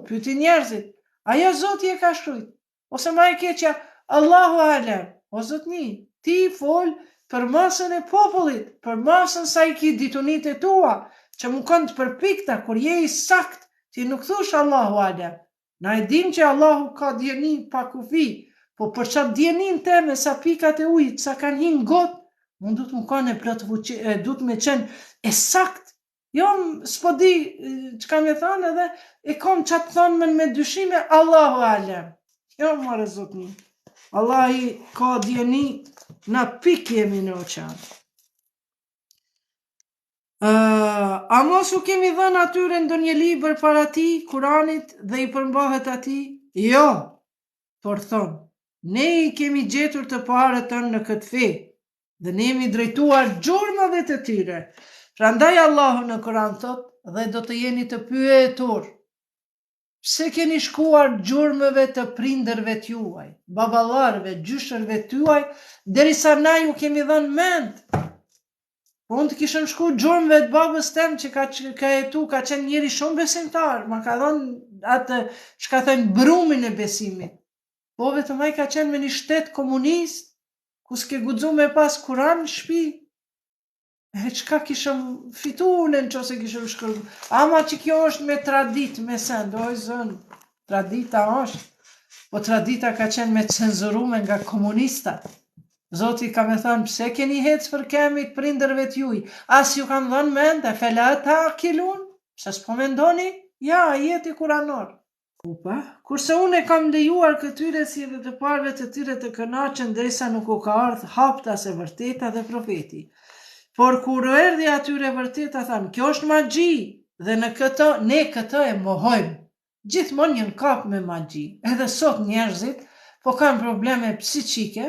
pyeti njerëzit. Ajo Zoti e ka shkruajt. Ose ma e keqja, Allahu alem. O Zotni, ti fol për masën e popullit, për masën sa i ki ditunit e tua, që më kanë të përpikta, kur je i sakt, ti nuk thush Allahu alem. Na e dim që Allahu ka djeni pa kufi, po për qatë djenin teme sa pikat e ujit, sa kanë hinë gotë, unë du të më kanë e plot fuqi, du të me qenë e sakt. Jo, s'po di që kam e thonë edhe e kom që të thonë me dyshime, Allahu alem. Jo, more Zotni. Allahi ka djeni na pik jemi në oqan. A mos u kemi dhënë atyre ndonjë libër para ti, Kuranit, dhe i përmbahet ati? Jo, por thonë, ne i kemi gjetur të parët tënë në këtë fe, dhe ne jemi drejtuar gjurmëve të tyre. Prandaj Allahu në Kur'an thot, dhe do të jeni të pyetur. Pse keni shkuar gjurmëve të prindërve t'juaj, baballarëve, gjyshërve t'juaj, derisa na ju kemi dhënë mend? Po unë të kishëm shku gjurmëve të babës tem që ka qenë njeri shumë besimtar, ma ka dhënë atë, shka thënë, brumin e besimit. Po vetëm ai ka qenë me një shtet komunist, ku s'ke guxu me pas Kur'an në shtëpi. Qka kishëm fitu në qose kishëm shkërë. Ama që kjo është me tradit, me send, oj zën, tradita është, po tradita ka qenë me cenzurume nga komunista. Zoti ka me thënë, pse keni hecë për kemit prindërve t'juj, as ju kanë dhënë mend, e felat ta kilun, pse s'po mendoni, ja, jeti kuranor. Kurse unë e kam lejuar këtyre si edhe të parve të tyre të kënaqen derisa nuk u ka ardhë hapta se vërteta dhe profeti. Por kur erdhi atyre vërteta thanë, kjo është magji, dhe ne këtë e mohojmë. Gjithmonë njën kap me magji. Edhe sot njerëzit po kanë probleme psiqike,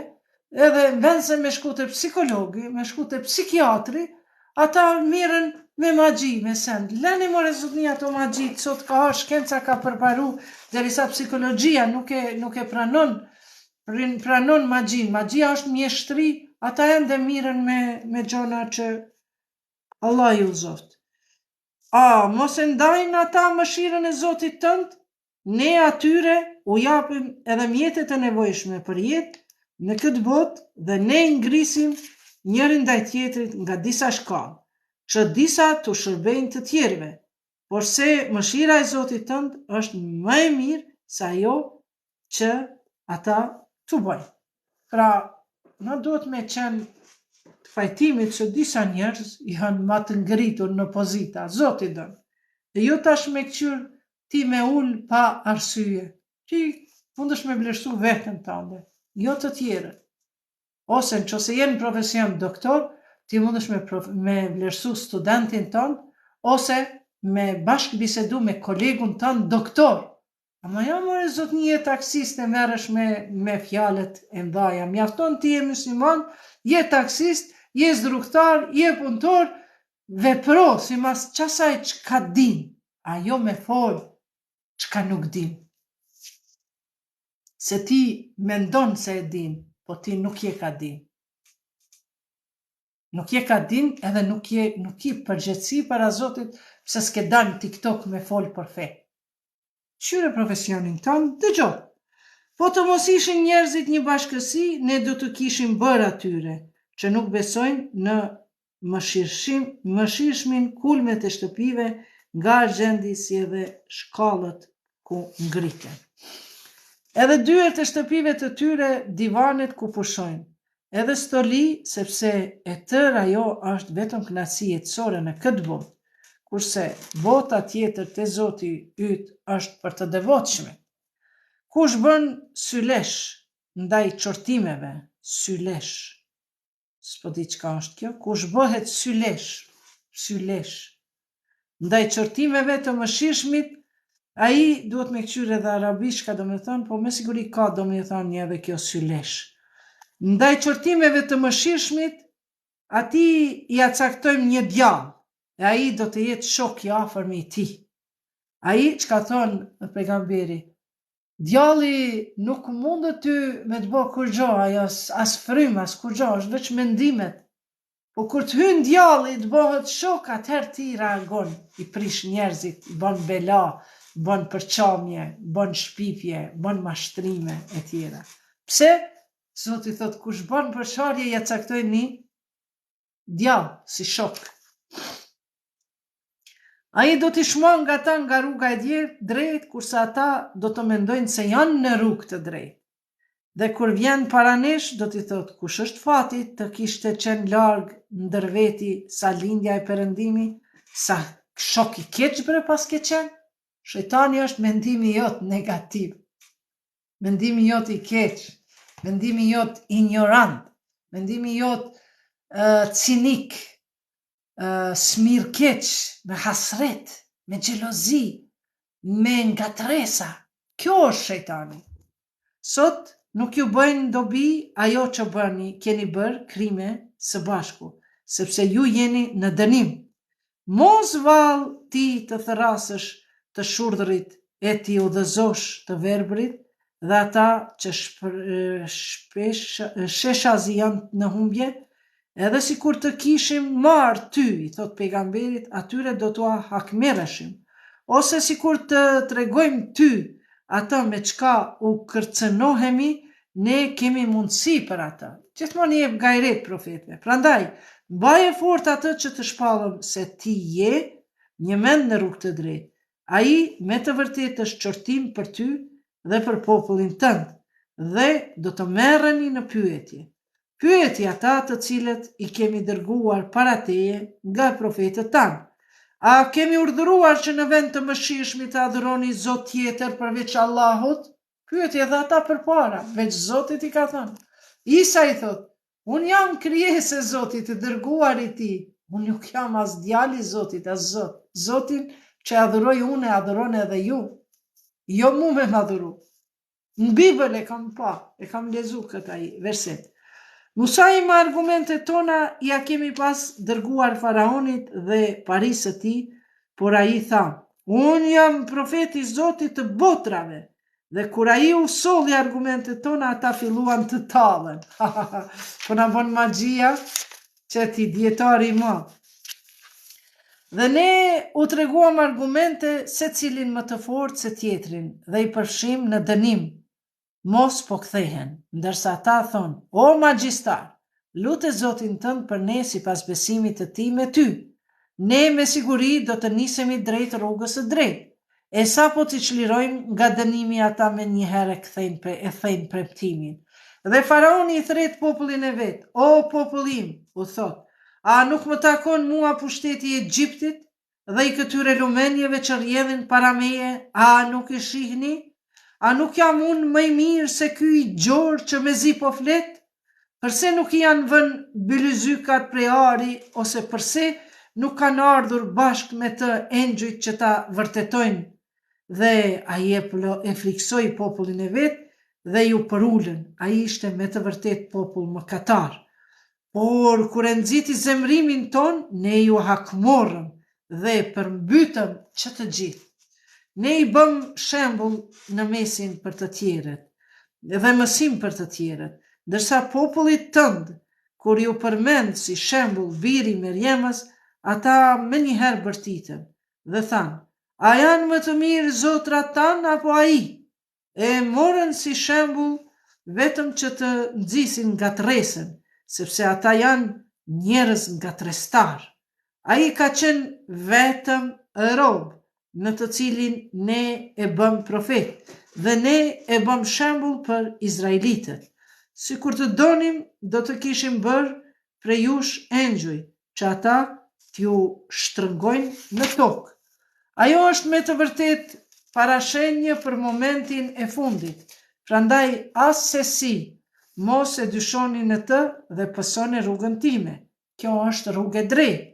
edhe në vend se me shku të psikologi, me shku të psikiatri, ata miren me magji, me send. Leni more Zotni ato magjit, sot ka shkenca ka përparu, derisa psikologjia nuk e pranon magjin. Magjia është mjeshtri, ata ende miren me gjona që Allah ju zoft. Mos e ndajnë ata mëshirën e Zotit tënd, ne atyre u japim edhe mjetet e nevojshme për jetë në këtë botë dhe ne ngrisim njërin ndaj tjetrit nga disa shkallë, që disa të shërbejnë të tjerëve, por se mëshira e Zotit tënd është më e mirë se ajo që ata të bëjnë. Pra, në duhet me qenë të fajtimit që disa njerëz janë ma të ngritur në pozita, Zoti dënë. E jo tash me këqyrë ti me ullë pa arsye, që fundesh me vlerësu vetën tënde, jo të tjere. Ose në qëse jenë profesion doktor, ti mundesh me vlerësu studentin tënë, ose me bashkë bisedu me kolegun tënë doktor. Ama ja more Zotni je taksist e merresh me fjalët e mdhaja. Mjafton ti je musliman, je taksist, je zdruktar, je punëtor, vepro si mas qasaj çka din, a jo me fol çka nuk din. Se ti mendon se e din, po ti nuk je ka din. Nuk je ka din edhe nuk je përgjithësi para Zotit pse s'ke dalë TikTok me fol për fe. Qyre profesionin tonë, dëgjo. Po të mos ishin njerëzit një bashkësi, ne do të kishim bërë atyre, që nuk besojnë në mëshirshmin kulmet e shtëpive, nga argjendi si edhe shkallët ku ngriten. Edhe dyert e shtëpive të tyre divanet ku pushojnë. edhe stoli, sepse e tërë ajo është vetëm kënaqësi jetësore në këtë botë, kurse bota tjetër te Zoti yt është për të devotshme. Kush bën sylesh ndaj çortimeve, sylesh. S'po di çka është kjo, kush bëhet sylesh ndaj çortimeve të mëshirshmit, ai duhet me kqyr edhe arabishka, domethënë, po me siguri ka domethënë një edhe kjo sylesh. Ndaj çortimeve të mëshirshmit, atij ja caktojmë një djallë, e ai do të jetë shok i afërm i tij. Ai çka thon pejgamberi, djalli nuk mundet ty me të bë kur gjë, ajo as frym, as kur gjë, është veç mendimet. Po kur të hyn djalli të bëhet shok, atëherë ti reagon, i prish njerëzit, i bën bela, bën përçamje, bën shpifje, bën mashtrime e tjera. Pse? Zoti thot, kush bën përçarje ja caktoj një djallë si shok. Ai do t'i shmon nga ta nga rruga e drejt, kurse ata do të mendojnë se janë në rrugë të drejt. Dhe kur vjen para nesh, do t'i thot, kush është fati të kishte qenë larg ndër veti sa lindja e Perëndimi, sa shok i keq bre pas ke qenë? Shejtani është mendimi jot negativ, mendimi jot i keq, mendimi jot ignorant, mendimi jot cinik, smirkeq, me hasret, me xhelozi, me ngatresa. Kjo është shejtani. Sot nuk ju bëjnë dobi ajo që keni bërë krime së bashku, sepse ju jeni në dënim. Mos vallë ti të therrasësh të shurdhrit e ti udhëzosh të verbrit, dhe ata që sheshazi janë në humbje, edhe si kur të kishim marë ty, i thot pejgamberit, atyre do t'ua hakmereshim, ose si kur të tregojmë ty, ata me qka u kërcënohemi, ne kemi mundësi për ata. Gjithmonë i jep gajret profetëve. Prandaj, mbaje fort atë që të shpallëm se ti je një mend në rrugë të drejtë. Ai me të vërtetë është çortim për ty dhe për popullin tënd, dhe do të merreni në pyetje. Pyeti ata të cilët i kemi dërguar para teje nga profetët tanë. A kemi urdhëruar që në vend të mëshirshmit të adhuroni zot tjetër përveç Allahut? Pyeti edhe ata përpara, veç Zotit i ka thënë. Isa i thot, unë jam krijesë e Zotit, të dërguar i tij. Unë nuk jam as djali i Zotit, as Zot. Zotin që adhuroj unë e adhuron edhe ju. Jo mu me madhuru. Në Bibël e kam pa, e kam lezu këta verset. Musa i me argumentet tona ja kemi pas dërguar faraonit dhe parisë të tij, por ai tha, unë jam profeti i Zotit të botrave. Dhe kur ai u solli argumentet tona, ata filluan të tallen. Po na bën magjia që ti dietari më. Dhe ne u treguam argumente se cilin më të fortë se tjetrin dhe i përfshim në dënim. Mos po kthehen, ndërsa ata thonë, o magjistar, lute Zotin tënd për ne sipas besimit të tij me ty. Ne me siguri do të nisemi drejt rrugës së drejtë. E sa po t'i çlirojmë nga dënimi, ata me njëherë thejnë premtimin. Dhe faraoni i thret popullin e vet, o popullim, u thot, a nuk më takon mua pushteti i Egjiptit dhe i këtyre lumenjeve që rrjedhin para meje, a nuk i shihni? A nuk jam unë më i mirë se ky i gjorë që mezi po flet? Përse nuk i janë vënë bylyzykat prej ari, ose përse nuk kanë ardhur bashkë me të engjujt që ta vërtetojnë? Dhe ai e friksoi popullin e vet dhe ju përullën. Ai ishte me të vërtet popull mëkatar. Por kur e nxiti zemrimin ton, ne ju hakmorëm dhe përmbytëm që të gjithë. Ne i bëm shembull në mesin për të tjerët dhe mësim për të tjerët, ndërsa popullit tënd, kur ju përmend si shembull biri Merjemës, ata më njëherë bërtitën dhe thanë, a janë më të mirë zotrat tanë apo ai? E morën si shembull vetëm që të nxisin ngatresën, sepse ata janë njerëz ngatrestar. Ai ka qenë vetëm rob, në të cilin ne e bëm profet, dhe ne e bëm shembull për izraelitët. si kur të donim, do të kishim bërë prej jush engjëj, që ata t'ju shtrëngojnë në tokë. Ajo është me të vërtet parashenje për momentin e fundit, prandaj as se si, mos e dyshoni në të dhe pësoni rrugën time. Kjo është rrugë e drejtë.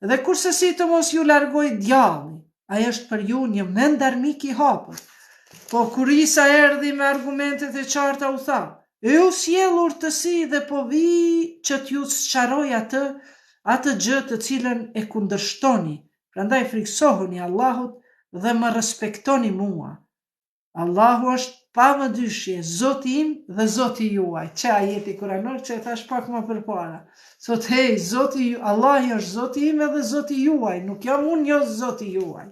Dhe kurse si të mos ju largoj djalli, ai është për ju një mendarmik i hapur. Po kur Isa erdhi me argumentet e qarta u tha, ju sjell urtësi dhe po vi që t'ju sqaroj atë gjë të cilën e kundërshtoni. Prandaj friksohuni Allahut dhe më respektoni mua. Allahu është pa më dyshje, Zoti im dhe Zoti juaj. Që ajeti kuranor që e thash pak më përpara. Thot, hej, Allahi është Zoti im edhe Zoti juaj, nuk jam unë jo Zoti juaj.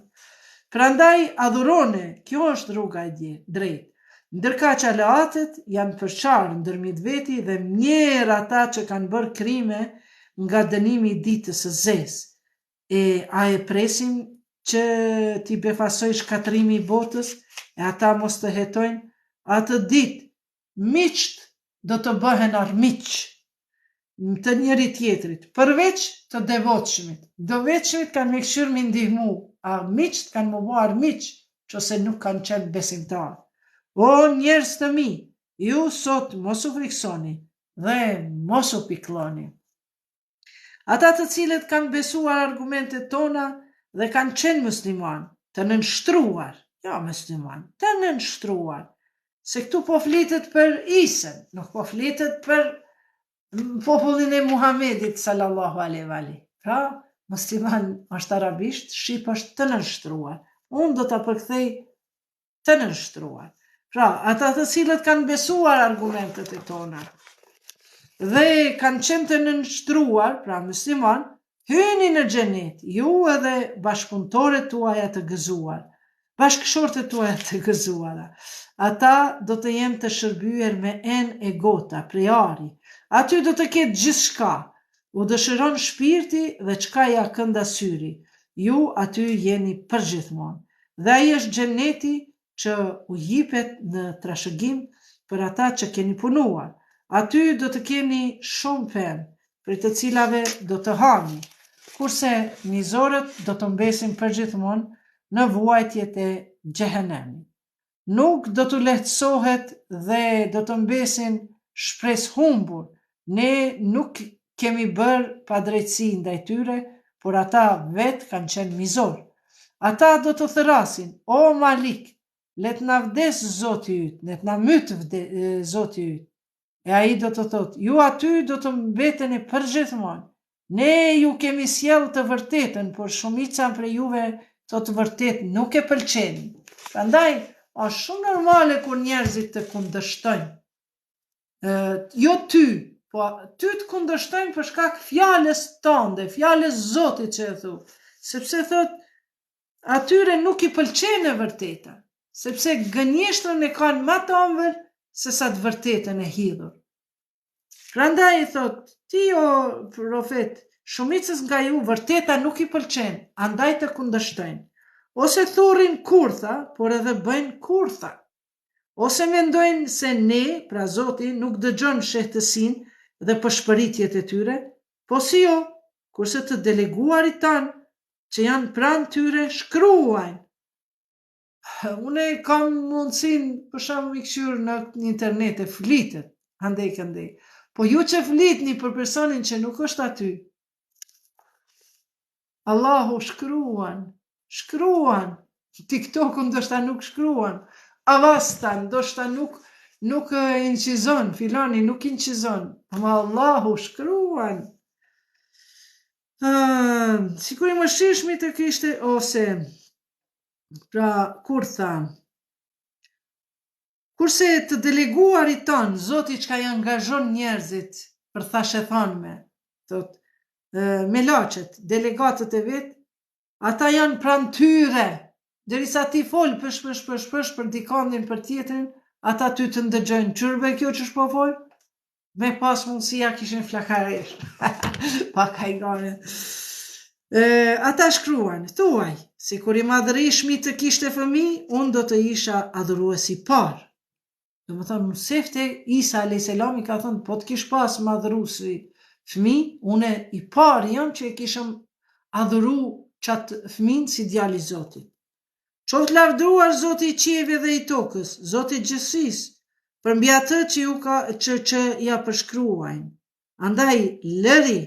Prandaj adhurone, kjo është rruga e drejtë. Ndërka që aleatet janë përçarë ndërmjet veti dhe mjerë ata që kanë bërë krime nga dënimi ditës së zezë. A e presim që t'i befasoj shkatrimi i botës e ata mos të hetojnë? Atë ditë, miqt do të bëhen armiq të njëri tjetrit, përveç të devotshmit. Devotshmit kanë me këshyrë me ndihmu, armiqt kanë më bo armiq, qose nuk kanë qenë besimtar. O njerëz të mi, ju sot mos u friksoni dhe mos u piklloni. Ata të cilët kanë besuar argumentet tona dhe kanë qenë musliman, të nënshtruar, jo musliman, të nënshtruar, se këtu po flitet për Isën, nuk po flitet për popullin e Muhamedit sallallahu alaihi wa ali. Pra, musliman është arabisht, shqip është të nënshtruar. Unë do ta përkthej të nënshtruar. Pra, ata të cilët kanë besuar argumentet e tona dhe kanë qenë të nënshtruar, pra musliman, hyni në xhenet, ju edhe bashkëpunëtorët tuaja të gëzuar, bashkëshortet tuaja të gëzuara. Ata do të jenë të shërbyer me enë e gota, prej ari. Aty do të ketë gjithçka, u dëshiron shpirti dhe çka ja kënda syri. Ju aty jeni përgjithmonë. Dhe ai është xheneti që u jipet në trashëgim për ata që keni punuar. Aty do të keni shumë pemë, për të cilave do të hani, kurse mizorët do të mbesin përgjithmonë në vuajtjet e xhehenemit. Nuk do të lehtësohet dhe do të mbesin shpresë humbur. Ne nuk kemi bërë padrejtësi ndaj tyre, por ata vetë kanë qenë mizor. Ata do të thërasin, o Malik, let na vdes Zoti yt, let na myt Zoti yt. E ai do të thotë, ju aty do të mbeteni përgjithmonë. Ne ju kemi sjell të vërtetën, por shumica prej juve të vërtet nuk e pëlqeni. Prandaj është shumë normale kur njerëzit të kundërshtojnë. Jo ty, po ty të kundërshtojnë për shkak fjalës tënde, fjalës Zotit që e thu, sepse thot atyre nuk i pëlqen e vërteta, sepse gënjeshtrën e kanë më të ëmbël se sa të vërtetën e hidhur. Prandaj thot, ti o profet, shumicës nga ju vërteta nuk i pëlqen, andaj të kundërshtojnë. Ose thurrin kurtha, por edhe bëjnë kurtha. Ose mendojnë se ne, pra Zoti, nuk dëgjon shehtësinë dhe pëshpëritjet e tyre, po si jo, kurse të deleguarit tanë që janë pranë tyre shkruajnë. Une kam mundësin për shembull i këshyr në internet e flitet, andej këndej. Po ju që flitni për personin që nuk është aty, Allahu shkruan, TikTok-un ndoshta nuk shkruan, Avasta ndoshta nuk incizon, filani nuk incizon, ama Allahu shkruan. Sikur i mëshirshmi të kishte, ose pra kur tha, kurse të deleguarit tanë, Zoti çka i angazhon njerëzit për thashë thanme, thot, me laçet, delegatët e vet, ata janë pranë tyre, derisa ti fol pësh për dikandin për tjetrin, ata ty të ndëgjojnë. Çyrbe kjo që shpo fol? Me pas mundësia kishin flakaresh. Pa kajgane. Ata shkruan, thuaj, si kur i madhërishmi të kishte fëmijë, unë do të isha adhuruesi parë. Dhe më thonë, sefte Isa a.s. i ka thënë, po të kish pas madhërusi fëmi, une i pari jam që e kishëm adhuru qatë fëmin si djali Zotit. Qoftë lavdruar Zoti i qiejve dhe i tokës, Zoti i gjithësisë, për mbi atë që ja përshkruajnë. Andaj lëri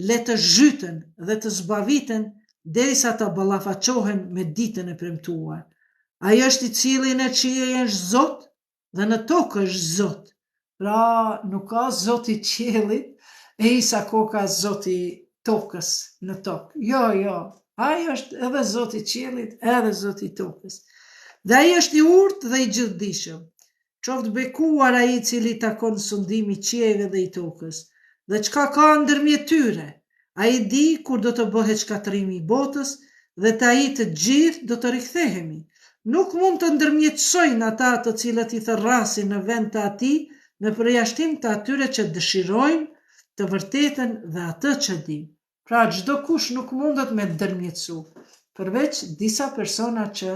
le të zhyten dhe të zbaviten derisa të ballafaqohen me ditën e premtuar. Ai është i cili në qiej është Zot dhe në tokë është Zot. Pra nuk ka Zoti i qiellit e isa ka Zoti i tokës në tokë. Jo. Ai është edhe Zoti i qiellit, edhe Zoti i tokës. Dhe ai është i urtë dhe i gjithdijshëm. Qoftë bekuar ai i cili takon sundimi qiejve dhe i tokës. Dhe çka ka ndërmjet tyre, ai di kur do të bëhet shkatrimi i botës dhe të ai të gjithë do të rikthehemi. Nuk mund të ndërmjetësojnë ata të cilët i therrasin në vend të atij në përjashtim të atyre që dëshirojnë të vërtetën dhe atë që di. Pra çdo kush nuk mundet me ndërmjetësu, përveç disa persona që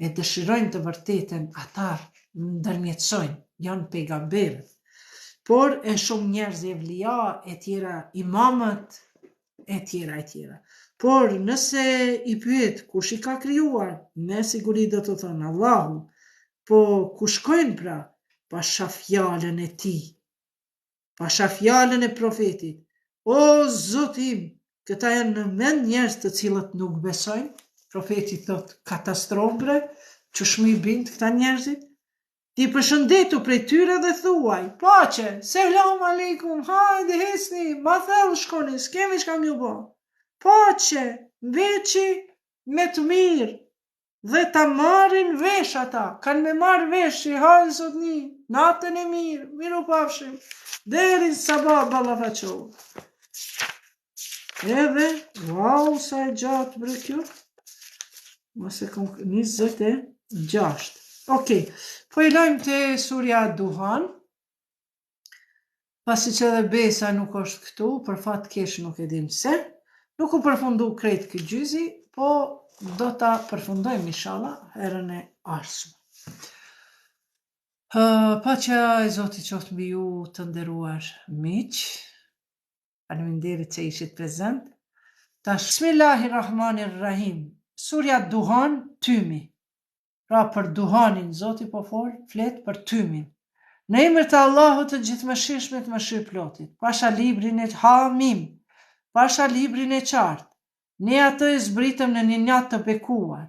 e dëshirojnë të vërtetën, ata ndërmjetësojnë, janë pejgamberët. Por e shumë njerëz evlia, e tjera imamët, e tjera. Por nëse i pyet kush i ka krijuar, me siguri do të thonë Allahu, po ku shkojnë pra? Pasha fjalën e tij, pasha fjalën e profetit. O Zoti im, këta janë në mend njerëz të cilët nuk besojnë. Profeti thot katastrofë, që shmi bind këta njerëzit. Ti përshëndetu prej tyre dhe thuaj, paqe, selam aleikum, hajde hecni, ma thellë shkoni, s'kemi çka m'ju bë. Paqe, veçi me të mirë, dhe ta marrin vesh ata, kanë me marrë vesh që hajde sotni, natën e mirë, miru pafshim, deri në sabah ballafaqohu. Edhe, wow, sa e gjatë bre kjo, mëse kom 26. Okej, po i lojmë të surja Duhan, pasi që edhe Besa nuk është këtu, për fat kesh nuk e dim se, nuk u përfundu krejt këtë gjyzi, po do ta përfundojmë inshallah herën e ardhshme. Paqja e Zotit qoftë mbi ju të nderuar miq. Faleminderit që ishit prezent. Tash Bismillahirrahmanirrahim. Surja Duhan, tymi. Pra për duhanin, Zoti po flet për tymin. Në emër të Allahut të gjithëmëshirshmit mëshirëplotit. Pasha librin e Hamim, pasha librin e qartë. Ne atë e zbritëm në një natë të bekuar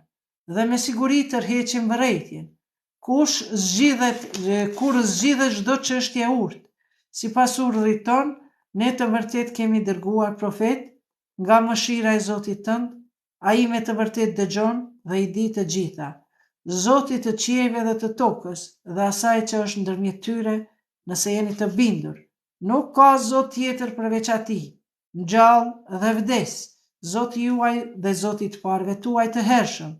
dhe me siguri tërheqim vërejtjen. Kur zgjidhet çdo çështje urtë, sipas urdhrit ton, ne të vërtet kemi dërguar profet nga mëshira e Zotit tënd, ai me të vërtet dëgjon dhe i di të gjitha. Zoti të qiejve dhe të tokës dhe asaj që është ndërmjet tyre, nëse jeni të bindur. Nuk ka Zot tjetër përveç atij, ngjall dhe vdes, Zoti juaj dhe Zoti të parëve tuaj të hershëm.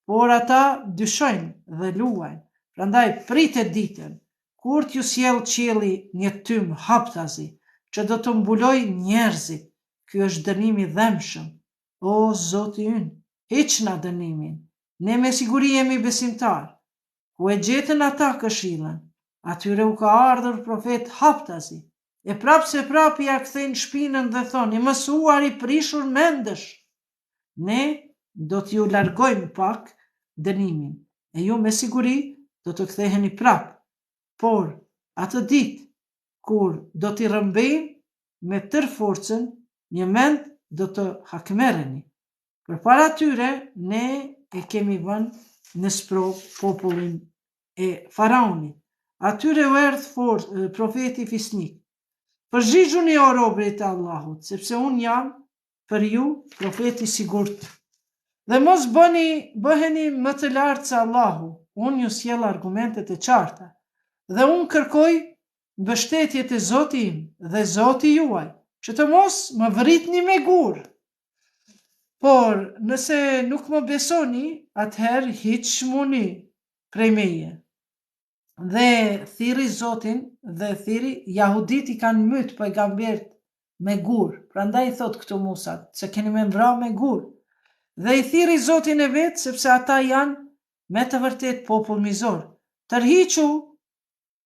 Por ata dyshojnë dhe luajnë. Prandaj pritet ditën kur t'ju sjell qielli një tym haptazi, që do të mbuloj njerëzit. Ky është dënimi i dhëmshëm. O Zoti ynë, hiq na dënimin. Ne me siguri jemi besimtar. Ku e gjetën ata këshillën, atyre u ka ardhur profet haptazi. E prap se prap ja kthejnë shpinën dhe thonë, i mësuar i prishur mendësh. Ne do t'ju largojmë pak dënimin, e ju me siguri do të ktheheni prap. Por atë ditë kur do t'i rrëmbejmë me tërë forcën, një mend do të hakmerreni. Përpara tyre ne e kemi vënë në sprov popullin e Faraonit. Atyre u erdhi profeti fisnik. Përgjigjuni o robërit e Allahut, sepse unë jam për ju profeti sigurt. Dhe mos bëheni më të lartë se Allahu. Unë ju sjell argumentet e qarta. Dhe unë kërkoj mbështetje te Zoti im dhe Zoti juaj, që të mos më vritni me gur. Por nëse nuk më besoni, atëherë hiq smuni prej meje. Dhe thiri Zotin dhe thiri jahudit i kanë myt pejgambert me gur. Prandaj thot këtu Musa, se keni me mbra me gur. Dhe i thiri Zotin e vet, sepse ata janë me të vërtet popull mizor. Tërhiqu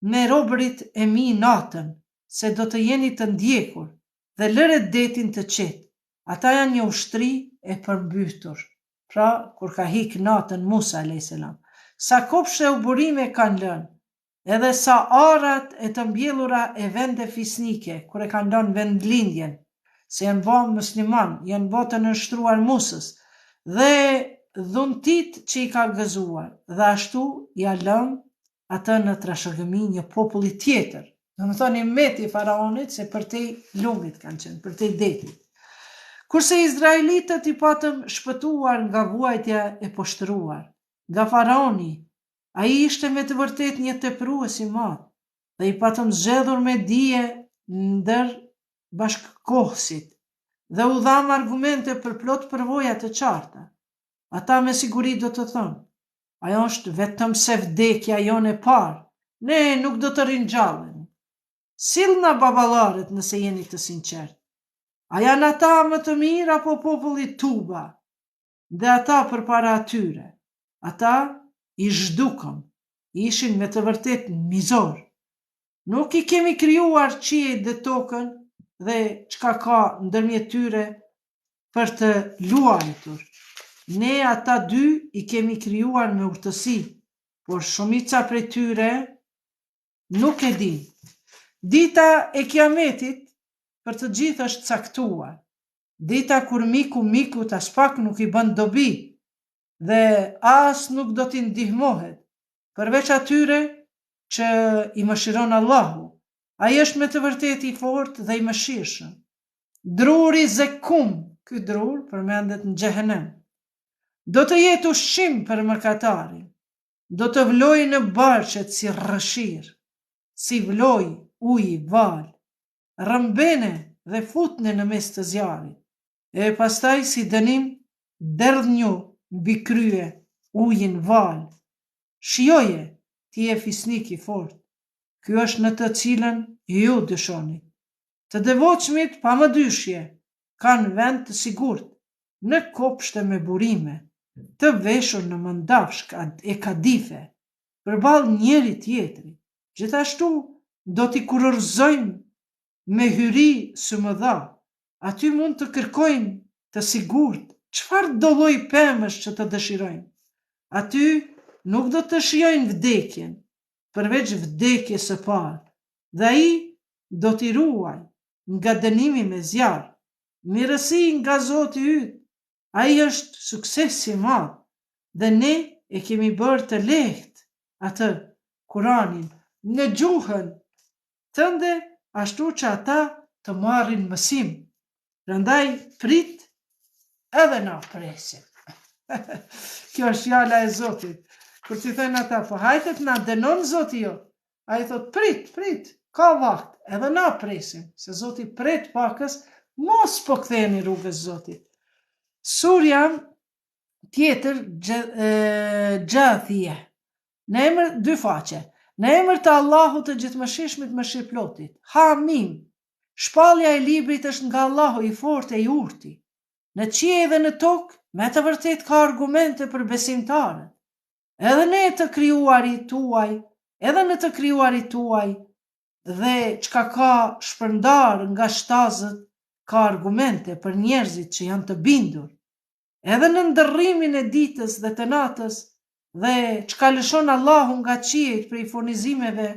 me robërit e mi natën, se do të jeni të ndjekur, dhe lëre detin të qetë. Ata janë një ushtri e përmbytur. Pra, kur ka hik natën Musa a.s. Sa kopshte u burime kanë lënë, edhe sa arat e të mbjellura e vende fisnike, kur e kanë lënë vendlindjen, se janë bë musliman, janë bë të nështruar Musës, dhe dhuntit që i ka gëzuar, dhe ashtu ja lënë atë në trashëgëmi një populli tjetër. Do më thoni meti faraonit, se për te lumit kanë qenë, për te detit. Kurse Izraelitët i patëm shpëtuar nga vuajtja e poshtruar, nga faraoni, a i ishte me të vërtet një teprues i madh, dhe i patëm zgjedhur me dije ndër bashkëkohësit, dhe u dham argumente për plot përvoja të qarta. Ata me siguri do të thonë, ajo është vetëm se vdekja jone parë, ne nuk do të ringjallemi. Sillna baballarët nëse jeni të sinqert. A janë ata më të mirë apo populli Tuba? Dhe ata përpara atyre. Ata i zhdukëm, ishin me të vërtet mizor. Nuk i kemi krijuar qiejt dhe tokën dhe çka ka ndërmjet tyre për të luajtur. Ne ata dy i kemi krijuar me urtësi, por shumica prej tyre nuk e din. Dita e kiametit për të gjithë është caktuar. Dita kur mikut as pak nuk i bën dobi dhe as nuk do t'i ndihmohet, përveç atyre që i mëshiron Allahu. Ai është me të vërtetë i fortë dhe i mëshirshëm. Druri Zekum, ky drur përmendet në Xhehenem, do të jetë ushqim për mëkatarin, do të vlojë në barqet si rrëshir, si vloj uji val, rëmbene dhe futne në mes të zjarit, e pastaj si dënim derdhnju mbi krye ujin val. Shijoje, ti e fisnik i fort, ky është në të cilën ju dëshoni. Të devotshmit pa më dyshje kanë vend të sigurt në kopshte me burime, të veshur në mandafsh e kadife, përballë njëri tjetrit. Gjithashtu do t'i kurorëzojmë me hyri së mëdha. Aty mund të kërkojnë të sigurt çfarë do lloj pemësh që të dëshirojnë. Aty nuk do të shijojnë vdekjen, përveç vdekjes së parë, dhe ai do t'i ruaj nga dënimi me zjarr. Mirësi nga Zoti yt, ai është sukses i madh, dhe ne e kemi bërë të lehtë atë Kuranin në gjuhën tënde, ashtu që ata të marrin mësim. Prandaj prit edhe na presim. Kjo është fjala e Zotit. Kur ti thënë ata, po hajtet na dënon Zoti jo. Ai thot prit, ka vakt, edhe na presim, se Zoti pret pakës, mos po ktheheni rrugës Zotit. Surja tjetër Gjathije, në emër 2 faqe. Në emër të Allahut të gjithëmëshirshmit mëshirëplotit. Hamim. Shpallja e librit është nga Allahu i fortë e i urti. Në qiell dhe në tokë, me të vërtet ka argumente për besimtarët. Edhe ne të krijuarit tuaj, edhe në të krijuarit tuaj, dhe çka ka shpërndar nga shtazët, ka argumente për njerëzit që janë të bindur. Edhe në ndërrimin e ditës dhe të natës, dhe çka lëshon Allahu nga qiejt prej furnizimeve,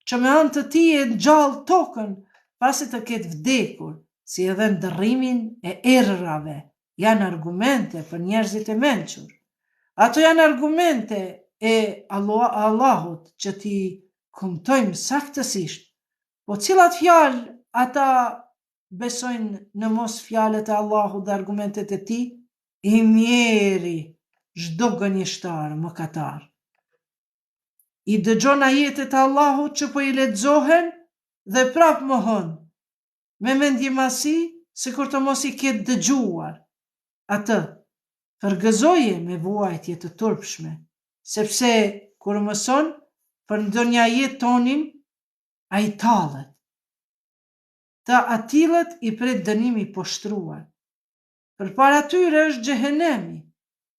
që me anë të tij e ngjall tokën pasi të ketë vdekur, si edhe ndërrimin e errave, janë argumente për njerëzit e mençur. Ato janë argumente e Allahut që ti kumtojmë saktësisht. Po cilat fjalë ata besojnë në mos fjalët e Allahut dhe argumentet e tij? I mjeri çdo gënjeshtar mëkatar. I dëgjon ajetet e Allahut që po i lexohen dhe prap mohon, me mendjemasi sikur të mos i ketë dëgjuar. Atë përgëzoje me vuajtje të turpshme, sepse kur mëson për ndonjë ajet tonin, ai tallet. Të atilët i pret dënimi poshtruar. Përpara tyre është Xhehenemi,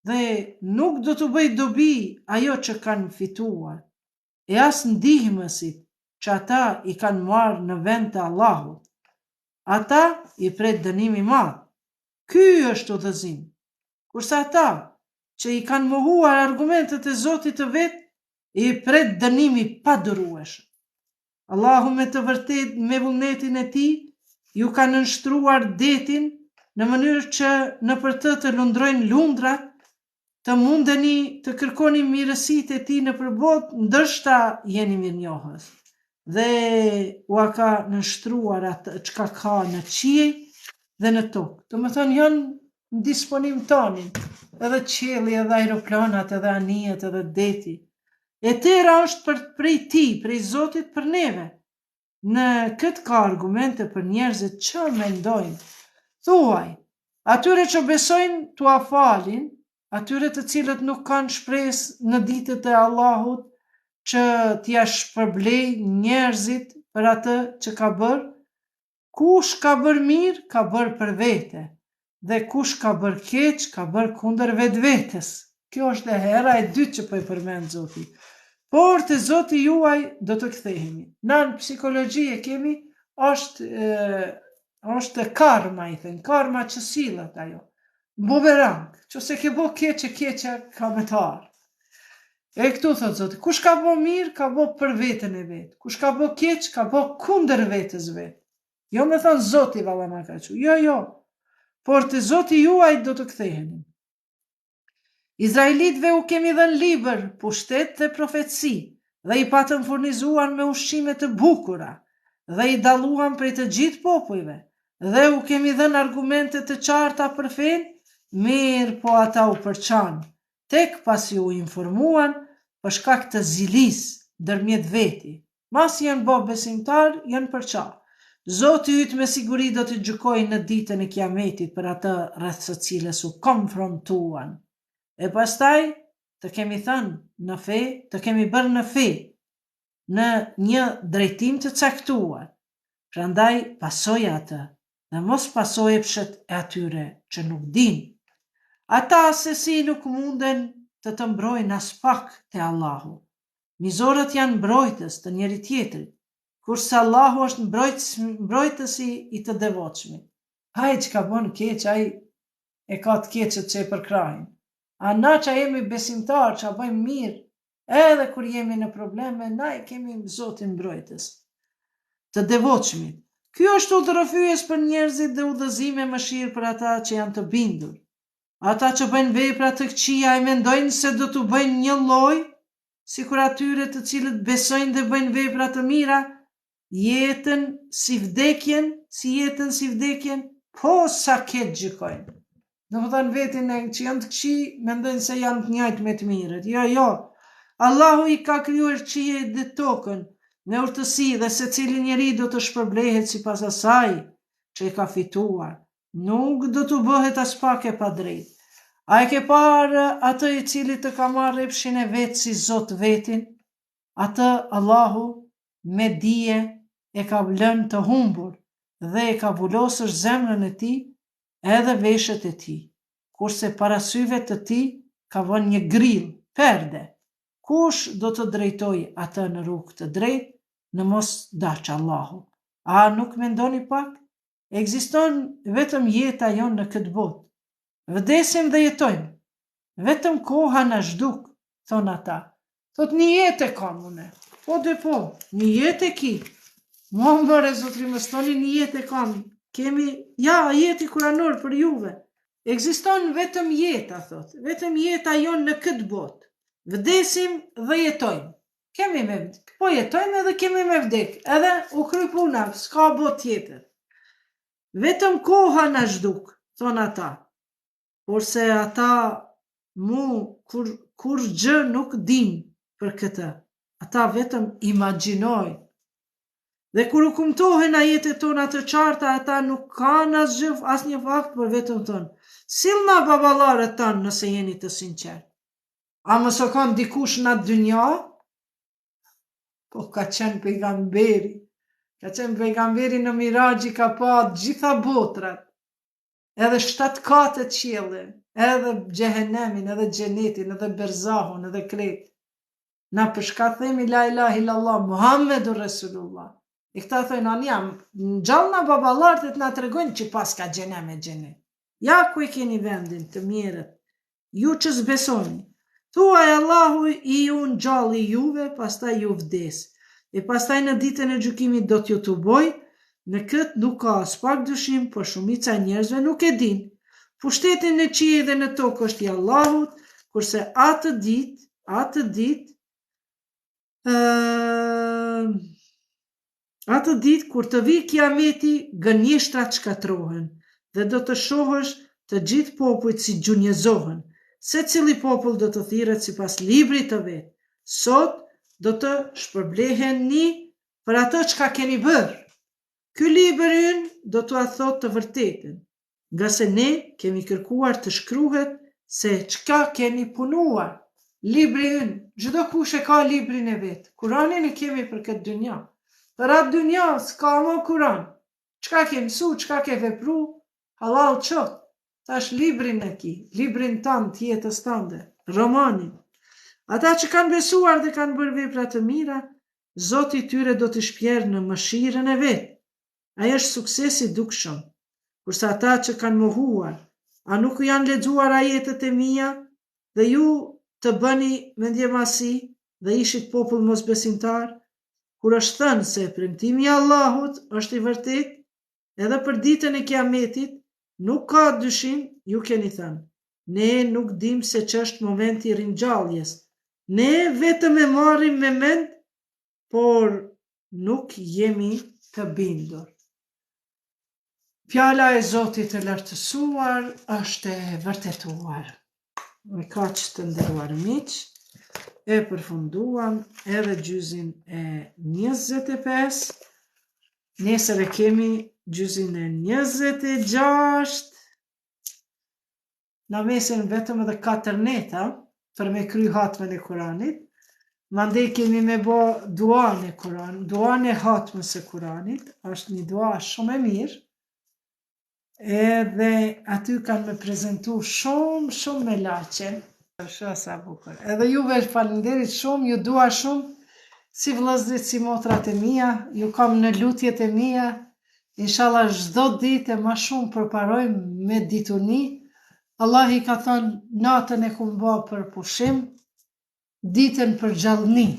dhe nuk do të bëj dobi ajo që kanë fituar, e as ndihmësit që ata i kanë marrë në vend të Allahut. Ata i pret dënimi i madh. Ky është udhëzim. Kurse ata që i kanë mohuar argumentet e Zotit të vet, i pret dënimi pa durueshëm. Allahu me të vërtet me vullnetin e tij ju ka nënshtruar detin në mënyrë që nëpër të të lundrojnë lundrat, të mundeni të kërkoni mirësitë e tij nëpër botë, ndërsa jeni mirënjohës. Dhe ua ka nënshtruar atë çka ka në qiej dhe në tokë. Domethënë janë në disponim tonin, edhe qielli, edhe aeroplanat, edhe anijet, edhe deti. E tëra është prej tij, prej Zotit për neve. Në këtë ka argumente për njerëzit që mendojnë. Thuaj, atyre që besojnë t'ua falin, atyre të cilët nuk kanë shpresë në ditët e Allahut që t'ia shpërblej njerëzit për atë që ka bërë, kush ka bërë mirë, ka bërë për vete, dhe kush ka bërë keq, ka bërë kundër vetvetes. Kjo është e hera e dytë që po e përmend Zoti. Por te Zoti juaj do të kthehemi. Na në psikologji e kemi është karma, i thënë, karma që sillet ajo. Bumerang, nëse ke bo keq, keqja ka me të ardhur. E këtu thot Zoti, kush ka bo mirë, ka bo për veten e vet. Kush ka bo keq, ka bo kundër vetes vet. Jo me thënë Zoti valla na ka thënë. Jo. Por te Zoti juaj do të ktheheni. Izraelitëve u kemi dhënë libër, pushtet dhe profetësi, dhe i patëm furnizuar me ushqime të bukura, dhe i dalluam prej të gjithë popujve, dhe u kemi dhënë argumente të qarta për fen, mirë po ata u përçan, tek pasi u informuan për shkak të zilis ndërmjet veti. Mas janë bo besimtar, janë përça. Zoti yt me siguri do të gjykojë në ditën e Kiametit për atë rreth së cilës u konfrontuan. E pastaj të kemi thënë në fe, të kemi bërë në fe, në një drejtim të caktuar. Prandaj pasoj atë, dhe mos pasoj pshet e atyre që nuk din. Ata se si nuk munden të mbrojnë as pak te Allahu. Mizorët janë mbrojtës të njëri tjetrit, kurse Allahu është mbrojtësi i të devotshmit. Ai që ka bën keq, ai e ka të keqet që e përkrajnë. A na që jemi besimtar, që bëjmë mirë, edhe kur jemi në probleme, na e kemi Zotin mbrojtës të devotshmit. Ky është udhërrëfyes për njerëzit dhe udhëzime mëshirë për ata që janë të bindur. Ata që bëjnë vepra të këqija e mendojnë se do t'u bëjnë një lloj, sikur atyre të cilët besojnë dhe bëjnë vepra të mira, jetën si vdekjen, po sa keq gjykojnë. Në më thënë vetin e që janë të këqi, mendojnë se janë të njajtë me të mirët. Jo. Allahu i ka krijuar qiejt dhe tokën në urtësi dhe se cili njeri do të shpërblehet si pas asaj që i ka fituar. Nuk do të bëhet as pak e pa drejt. A e ke parë atë i cili të ka marrë epshin e vetë si Zot vetin? Atë Allahu me dije e ka lënë të humbur dhe e ka vulosur zemrën e tij edhe veshët e tij, kurse para syve të tij ka vënë një grill, perde. Kush do të drejtoj atë në rrugë të drejtë, në mos daq Allahu? A nuk mendoni pak? Ekziston vetëm jeta jonë në këtë botë. Vdesim dhe jetojmë. Vetëm koha na zhduk, thon ata. Thot një jetë kam une. Po, një jetë e ki. Mua më zotri më stoni një jetë e kam. Kemi, jeti kuranor për juve. Ekziston vetëm jeta, thot. Vetëm jeta jonë në këtë botë. Vdesim dhe jetojmë. Kemi me vdek. Po jetojmë edhe kemi me vdek. Edhe u kry puna, s'ka botë tjetër. Vetëm koha na zhduk, thon ata. Porse ata kur gjë nuk din për këtë. Ata vetëm imagjinojnë. Dhe kur u kumtohen ajetet tona të qarta, ata nuk kanë asnjë fakt, por vetëm thonë: "Sillna baballarët tanë nëse jeni të sinqert." A mos o kanë dikush në atë dynja? Po ka qenë pejgamberi. Ka qenë pejgamberi në Miraxhi, ka pa gjitha botrat. Edhe 7 katet qiellin, edhe xhehenemin, edhe xhenetin, edhe berzahun, edhe krejt. Na përshka themi la ilaha illallah Muhammedur Rasulullah. I këta thojnë anë jam, në gjallë na babalartët na të regojnë që pas ka gjene me gjene. Ja ku i keni vendin të mirët, ju që zbesoni. Thuaj Allahu i ju në gjalli juve, pastaj ju vdes. E pastaj në ditën e gjykimit do t'ju të boj, në këtë nuk ka as pak dyshim, por shumica e njerëzve nuk e din. Pushtetin në qiell dhe në tokë është i Allahut, kurse atë ditë kur të vi kiameti, gënjeshtrat shkatrohen dhe do të shohësh të gjithë popujt si gjunjëzohen. Secili popull do të thirret sipas librit të vet. Sot do të shpërbleheni për ato çka keni bërë. Ky libër ynë do t'ua thotë të vërtetën, nga se ne kemi kërkuar të shkruhet se çka keni punuar. Libri ynë, çdo kush e ka librin e vet. Kuranin e kemi për këtë dynja. Për atë dynja s'ka më Kuran. Çka ke mësu, çka ke vepru, halal qoftë. Tash librin e ki, librin tanë të jetës tënde, romanin. Ata që kanë besuar dhe kanë bërë vepra të mira, Zoti i tyre do t'i shpjerë në mëshirën e vet. Ai është suksesi dukshëm. Kurse ata që kanë mohuar, a nuk janë lexuar ajetet e mia dhe ju të bëni mendjemasi dhe ishit popull mosbesimtar, kur është thënë se premtimi i Allahut është i vërtet, edhe për ditën e kiametit, nuk ka dyshim, ju keni thënë. Ne nuk dim se ç'është momenti i ringjalljes. Ne vetëm e marrim me mend, por nuk jemi të bindur. Fjala e Zotit të lartësuar është e vërtetuar. Me kaq të nderuar miq, e përfunduam edhe gjyzin e 25. Nesër e kemi gjyzin e 26. Na mesin vetëm edhe 4 neta për me kry hatmën e Kuranit. Mandej kemi me bo duan e Kuranit, duan e hatmës e Kuranit, është një dua shumë e mirë. Edhe aty kanë me prezentu shumë me laqe. Shoh sa bukur. Edhe juve falenderit shumë, ju dua shumë, si vëllezrit, si motrat e mia, ju kam në lutjet e mia. Inshallah çdo ditë më shumë përparojmë me dituni. Allah i ka thënë natën e kum bë për pushim, ditën për gjallëni.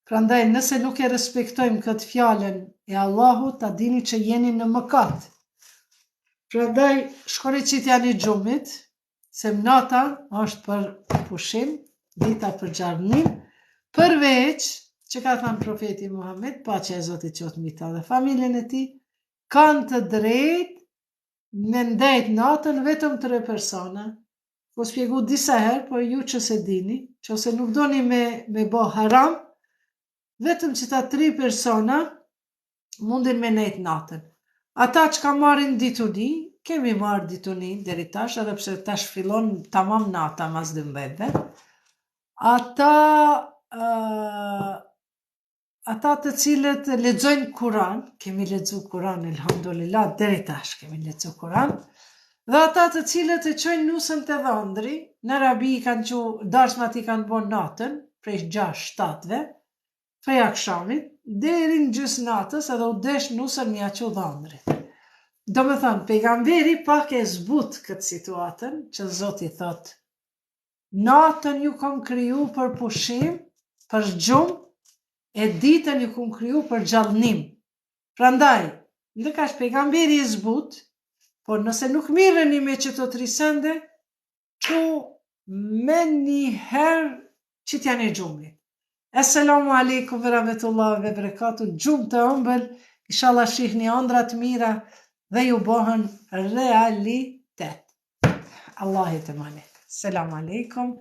Prandaj nëse nuk e respektojmë këtë fjalën e Allahut, ta dini që jeni në mëkat. Prandaj shkoni qitjani xhumit, se nata është për pushim, dita për gjallëni, përveç që ka thënë profeti Muhammed, paqja e Zotit qoftë mbi ta dhe familjen e tij, kanë të drejtë me ndajt natën vetëm 3 persona. Po spjegu disa herë, por ju që se dini, që ose nuk doni me bo haram, vetëm që ta 3 persona mundin me nejt natën. Ata që ka marrin dituni, kemi marrë dituni deri tash, edhe pse tash fillon tamam nata mas 12. Ata të cilët lexojnë Kur'an, kemi lexu Kur'an, elhamdulillah, deri tash kemi lexu Kur'an, dhe ata të cilët e çojnë nusën të dhëndri, në Arabi kanë që darsmat i kanë bon natën, prej 6-7-ve, prej akşamit, deri në gjys natës, edhe u desh nusën mja që dhëndrit. Do me thënë, pejgamberi pak e zbut këtë situatën, që Zoti thot, natën ju kom kriju për pushim, për gjumë, e ditën ju kom kriju për gjallënim. Prandaj, ndërkash pejgamberi e zbut, por nëse nuk mireni me qëto 3 sende, që me njëherë që t'janë e gjumit. Assalamu alaikum wa rahmatullahi wa barakatuh, gjumë të ëmbël, inshallah shihni ëndrat mira dhe ju bëhen realitet. Allah e të manet. Assalamu alaikum.